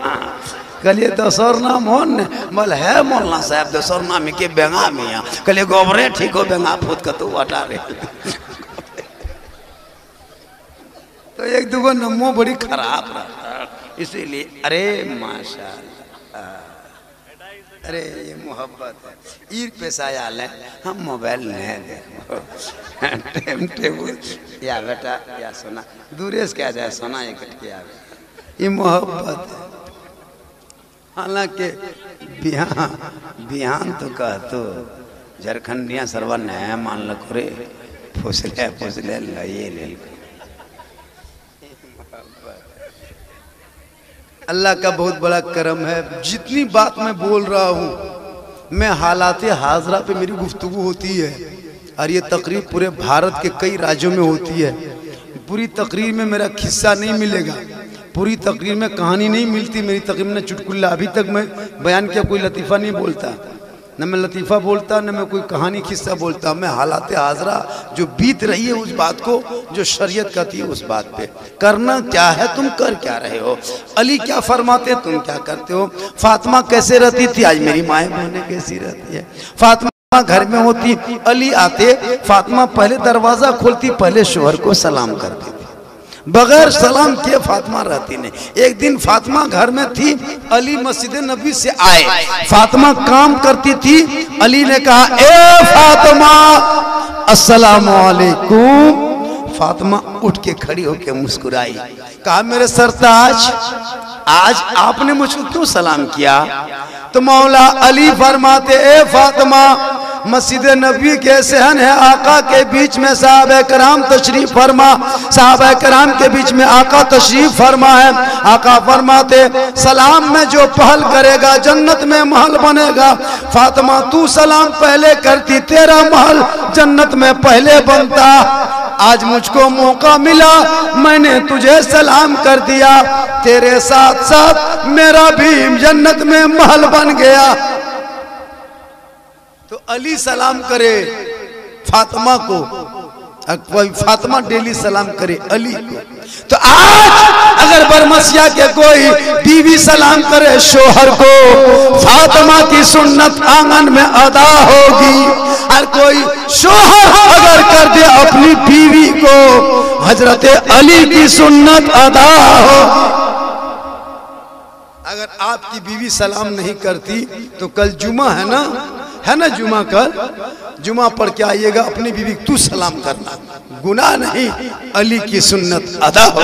कलिए दोसर नाम हो न? बोल है मौलाना साहब दोसर नाम के बेंगा मियाँ। कलिए गोबरे ठीक हो बेंगा फूट का तू हटा रहे तो 1-2 नमो बड़ी खराब रहा इसीलिए। अरे माशाल्लाह, अरे ये मोहब्बत है। ईर पैसा आल है हम मोबाइल नहीं देखो टाइम टेबल या बेटा या सोना दूरे से क्या जाए सोना ये कट के आवे, ये मोहब्बत है। हालांकि बिहान तो कह तो झारखंडिया सरवा नया मान लो रे फुसले ये ले। अल्लाह का बहुत बड़ा करम है। जितनी बात मैं बोल रहा हूँ मैं हालात हाजरा पे मेरी गुफ्तगू होती है और ये तकरीर पूरे भारत के कई राज्यों में होती है। पूरी तकरीर में मेरा खिस्सा नहीं मिलेगा, पूरी तकरीर में कहानी नहीं मिलती। मेरी तकरीर में चुटकुल्ला अभी तक मैं बयान किया कोई लतीफ़ा नहीं बोलता, न मैं लतीफ़ा बोलता न मैं कोई कहानी खिस्सा बोलता। मैं हालात हाजरा जो बीत रही है उस बात को, जो शरीयत कहती है उस बात पे। करना क्या है, तुम कर क्या रहे हो, अली क्या फरमाते तुम क्या करते हो, फातिमा कैसे रहती थी आज मेरी माएँ बहनें कैसी रहती है। फातिमा घर में होती, अली आते, फातिमा पहले दरवाजा खोलती, पहले शोहर को सलाम करती थी, बगैर सलाम किए फातिमा रहती नहीं। एक दिन फातिमा घर में थी, अली मस्जिद नबी से आए, फातिमा काम करती थी। अली ने कहा ए फातिमा अस्सलामु अलैकुम। फातिमा उठ के खड़ी होके मुस्कुराई, कहा मेरे सरताज आज आपने मुझको क्यों सलाम किया? तो मौला अली फरमाते ए फातिमा मस्जिद नबी के सहन है, आका के बीच में साहबे कराम तशरीफ फरमा, साहबे कराम के बीच में आका तशरीफ फरमा है। आका फरमाते सलाम में जो पहल करेगा जन्नत में महल बनेगा। फातिमा तू सलाम पहले करती, तेरा महल जन्नत में पहले बनता। आज मुझको मौका मिला, मैंने तुझे सलाम कर दिया, तेरे साथ साथ मेरा भी जन्नत में महल बन गया। तो अली सलाम करे फातिमा को, कोई फातिमा डेली सलाम करे अली को, तो आज अगर बरमसिया के कोई बीवी सलाम करे शोहर को, फातिमा की सुन्नत आंगन में अदा होगी। और कोई शोहर अगर कर दे अपनी बीवी को, हजरत अली की सुन्नत अदा होगी। अगर आपकी बीवी सलाम नहीं करती तो कल जुमा है ना जुमा, कल जुमा पढ़ के आइएगा, अपनी बीवी तू सलाम करना, गुनाह नहीं, अली की सुन्नत अदा हो।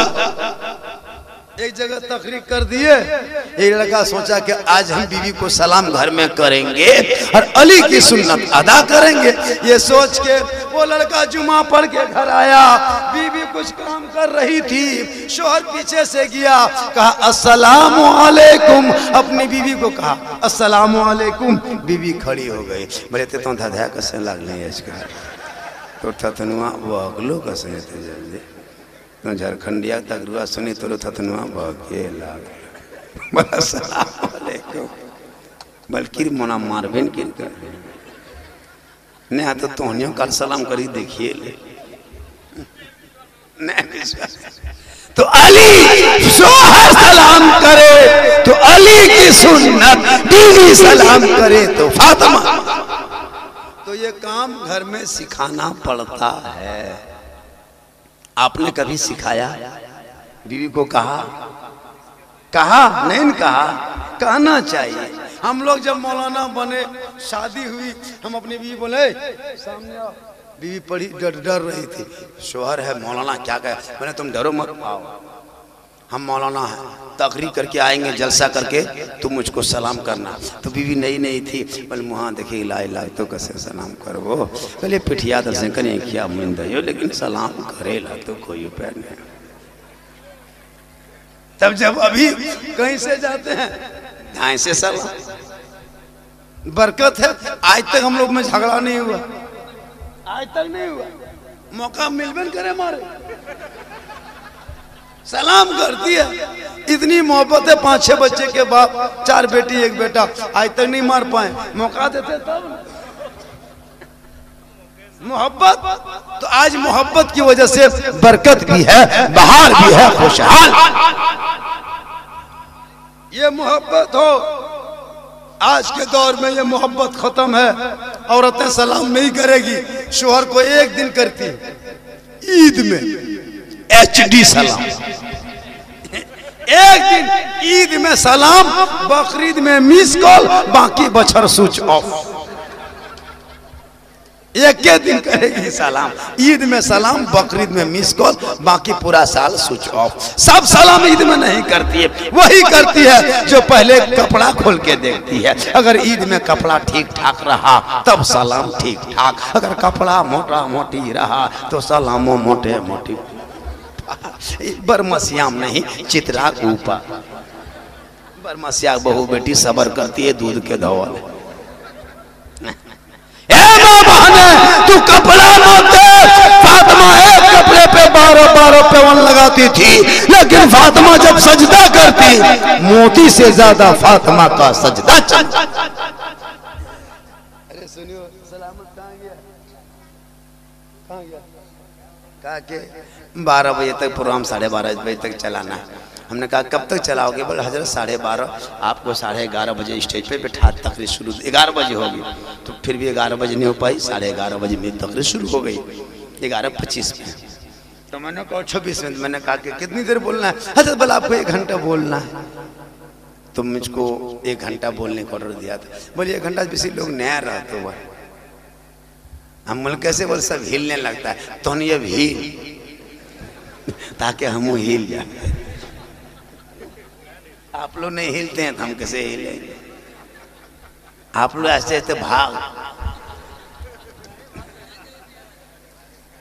एक जगह तकरीर कर दिए, एक लड़का सोचा कि आज हम बीवी को सलाम घर में करेंगे और अली की सुन्नत अदा करेंगे। ये सोच के वो लड़का जुमा पढ़ के घर आया, बीवी कुछ काम कर रही थी, शोहर पीछे से गया, कहा अस्सलामु अलैकुम, अपनी बीवी को कहा अस्सलामु अलैकुम, बीवी खड़ी हो गई। बोले तो धधा कसे लगले इसका तो थथनुआ वो अगलो कसे थे जल्दी तो झारखंडिया तक रुआ सुनी तो थथनुआ भगे लाग बोला सलाम अलैकुम, बल्कि मोना मारबेन किन कर ने आ तो तोहनियों कल सलाम करी देखिए ले तो अली शोहर सलाम करे तो अली की सुन्नत, बीवी सलाम करे तो फातिमा। तो ये काम घर में सिखाना पड़ता है। आपने कभी सिखाया बीवी को? कहा नहीं कहा, कहना चाहिए। हम लोग जब मौलाना बने, शादी हुई, हम अपनी बीवी बोले सामने आओ, बीवी पड़ी डर रही थी, शोहर है मौलाना क्या कहे, मैंने तुम डरो मत, आओ हम मौलाना है, तकरीर करके आएंगे, जलसा करके, तुम मुझको सलाम करना। तो बीवी नहीं थी, बोले मुहाँ देखिए ला तो कैसे सलाम करो, पहले पिठिया दर्शन करें क्या मन दो, लेकिन सलाम करे ला तो कोई उपाय नहीं। तब जब अभी कहीं से जाते हैं ढाई से सलाम, बरकत है। आज तक हम लोग में झगड़ा नहीं हुआ, आज तक नहीं हुआ, मौका मिलबे करे हमारे, सलाम करती है। इतनी मोहब्बत है, 5-6 बच्चे के बाप, 4 बेटी 1 बेटा, आज तक नहीं मार पाए, मौका देते तब मोहब्बत। तो आज मोहब्बत की वजह से बरकत भी है, बहार भी है, खुशहाल। ये मोहब्बत हो, आज के दौर में ये मोहब्बत खत्म है। औरतें सलाम नहीं करेगी, शोहर को एक दिन करती है, ईद में HD सलाम, एक दिन ईद में सलाम, बकरीद में मिस कॉल, बाकी बछर स्विच ऑफ। एक दिन करेगी सलाम, ईद में सलाम, बकरीद में मिस कॉल, बाकी पूरा साल स्विच ऑफ। सब सलाम ईद में नहीं करती है, वही करती है जो पहले कपड़ा खोल के देखती है। अगर ईद में कपड़ा ठीक ठाक रहा तब सलाम ठीक ठाक, अगर कपड़ा मोटा मोटी रहा तो सलामो मोटे मोटी। बरमसियाम नहीं, चित्रा ऊपर। बरमसिया बहू बेटी सबर करती है, दूध के धौल। तू कपड़ा मत दे, फातिमा एक कपड़े पे 12 पेवन लगाती थी, लेकिन फातिमा जब सजदा करती, मोती से ज्यादा फातिमा का सजदा चलता। अरे सुनियो, सलामत कहाँ गया? कहा के 12 बजे तक प्रोग्राम 12:30 बजे तक चलाना है। हमने कहा कब तक चलाओगे? बोले हजरत 12:30, आपको 11:30 बजे स्टेज पे बैठा, तकरीर शुरू 11 बजे होगी। तो फिर भी 11 बजे नहीं हो पाई, 11:30 बजे मेरी तकरीर शुरू हो गई 11:25 में। तो मैंने कहा 26 मिनट, मैंने कहा कि कितनी देर बोलना है? हजरत बोला आपको 1 घंटा बोलना है। तो मुझको 1 घंटा बोलने का ऑर्डर दिया था। बोले 1 घंटा किसी लोग नया रहा तो वह हम बोले कैसे? बोले सब हिलने लगता है, तो ये हिल ताकि हम हिल जाए। आप लोग नहीं हिलते हैं तो हम कैसे हिलेंगे? आप लोग ऐसे ऐसे भाग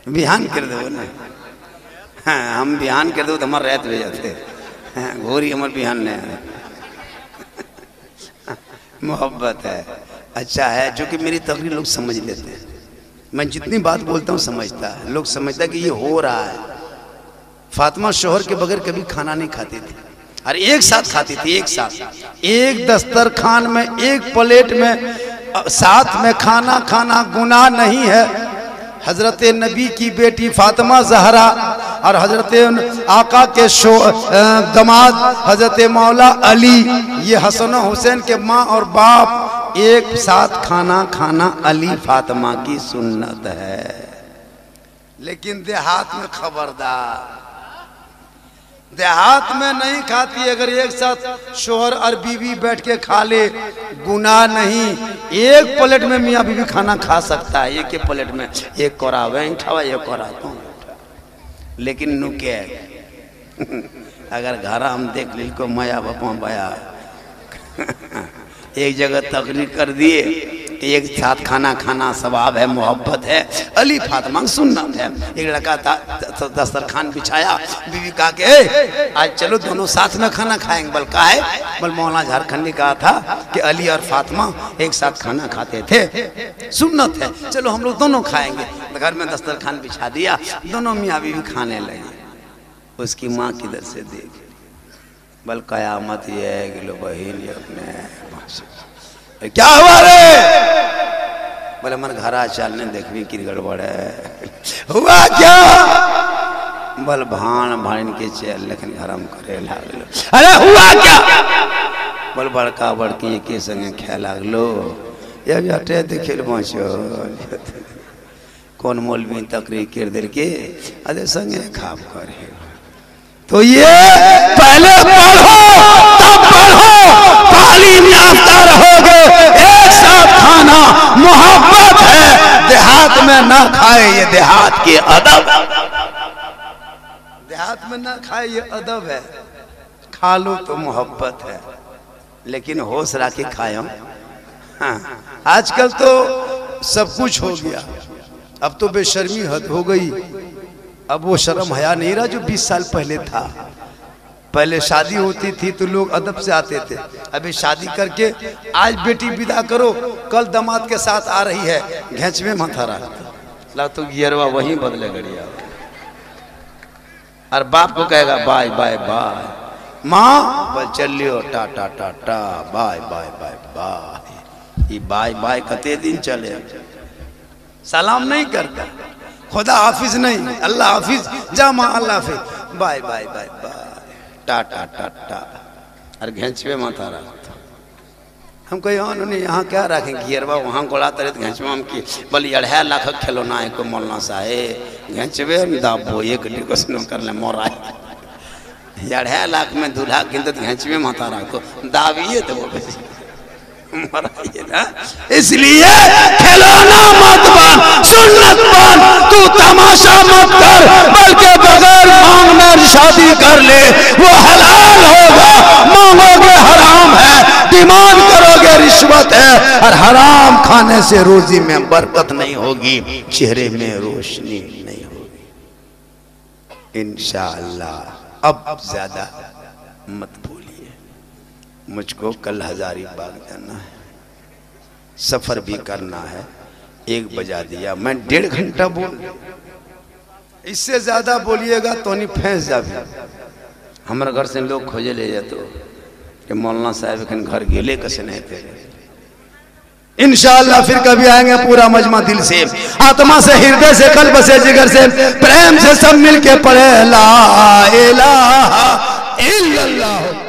बिहान कर दो ना। हाँ, हम बिहान कर दो तो हमारे रात भेज जाते, घोरी हमारे बिहान नहीं। मोहब्बत है, अच्छा है, जो कि मेरी तकरीर लोग समझ लेते हैं। मैं जितनी बात बोलता हूँ समझता है, लोग समझता है कि ये हो रहा है। फातिमा शोहर के बगैर कभी खाना नहीं खाती थी, और एक साथ खाती थी, एक साथ, एक दस्तरखान में, एक प्लेट में साथ में खाना खाना गुनाह नहीं है, हजरत नबी की बेटी फातिमा जहरा और हजरत आका के दमाद हजरत मौला अली, ये हसन हुसैन के माँ और बाप एक साथ खाना खाना अली फातिमा की सुन्नत है। लेकिन देहात में खबरदार, देहात में नहीं खाती। अगर एक साथ शोहर और बीवी बैठ के खा ले गुनाह नहीं। एक प्लेट में मियाँ बीवी खाना खा सकता है, एक प्लेट में एक कोरा बैठावा एक कोरा तो, लेकिन नुके अगर घर हम देख ली को माया बापा बाया एक जगह तकरीर कर दिए, एक साथ खाना खाना सवाब है, मोहब्बत है, अली फातिमा सुन्नत है। एक लड़का था दस्तरखान बिछाया, बीवी कहा कि आज चलो दोनों साथ में खाना खाएंगे। बल का है, बल मौलाना झारखंडी कहा था कि अली और फातिमा एक साथ खाना खाते थे, सुन्नत है, चलो हम लोग दोनों खाएंगे। घर में दस्तरखान बिछा दिया, दोनों मियाँ बीवी खाने लगे। उसकी माँ किधर से देख, बल कयामत ये है कि लो बहन अपने क्या हुआ रे, बोले मन घर चलने देखने की गड़बड़ है। हुआ क्या, बल भाण भाण के चल लेकिन घरम करे लागलो। अरे हुआ क्या, बोल बड़का बड़की के संगे खे लागलो। ये जटे दिखे पहुंचो कौन मौलवी तकरीर कर दे के अरे संगे खाप करे। तो ये पहले पढ़ो तब पढ़ो, तालीम याफ्ता रहोगे। एक साथ खाना मोहब्बत है, देहात में ना खाए ये देहात के अदब, देहात में ना खाए ये अदब है। खा लो तो मोहब्बत है, लेकिन होश रखे खाओ। हाँ, आजकल तो सब कुछ हो गया, अब तो बेशर्मी हद हो गई। अब वो शर्म हया नहीं रहा जो 20 साल पहले था। पहले शादी होती थी तो लोग अदब से आते थे। अभी शादी करके आज बेटी विदा करो, कल दामाद के साथ आ रही है, घेंच में माथा रखता तो गियरवा वहीं बदले गड़िया, और बाप को कहेगा बाय बाय बाय, माँ बोल चलियो tata tata bye bye bye bye. ये बाय बाय कते दिन चले, सलाम नहीं करता, खुदा हाफिज नहीं, अल्लाह हाफिज, जा माँ अल्लाह हाफिज, बाय बाय बाय बाय टाटा टाटा, और घेंचवे माथा रखता। हम कहे उन्होंने यहाँ क्या रखें गियरवा, वहाँ गोड़ा तरे तो घेंचवा हम की बोली 2.5 लाख खिलौना है को मौलाना साहेब, घेंचवे दाबो एक डिकोशन कर ले मोरा 2.5 लाख में दूल्हा गिनते घेंचवे माथा रखो दाबिए तो वो ना। इसलिए खिलौना मत बन, सुन्नत बन, तू तमाशा मत कर, बल्कि बगैर मांग में शादी कर ले, वो हलाल होगा। मांगोगे हराम है, डिमांड करोगे रिश्वत है, और हराम खाने से रोजी में बरकत नहीं होगी, चेहरे में रोशनी नहीं होगी। इंशाअल्लाह अब ज्यादा मत भूलिए। मुझको कल हजारीबाग जाना है, सफर भी करना है, 1 बजा दिया, मैं 1.5 घंटा बोल, इससे ज्यादा बोलिएगा तो नहीं फंस जाए। हमारे घर से लोग खोजे ले जाते कि मौलाना साहब के घर गेले कैसे नहीं थे। इंशाअल्लाह फिर कभी आएंगे पूरा मजमा दिल से, आत्मा से, हृदय से, कल्ब से, जिगर से, प्रेम से सब मिलके पढ़े ला इलाहा इल्लल्लाह।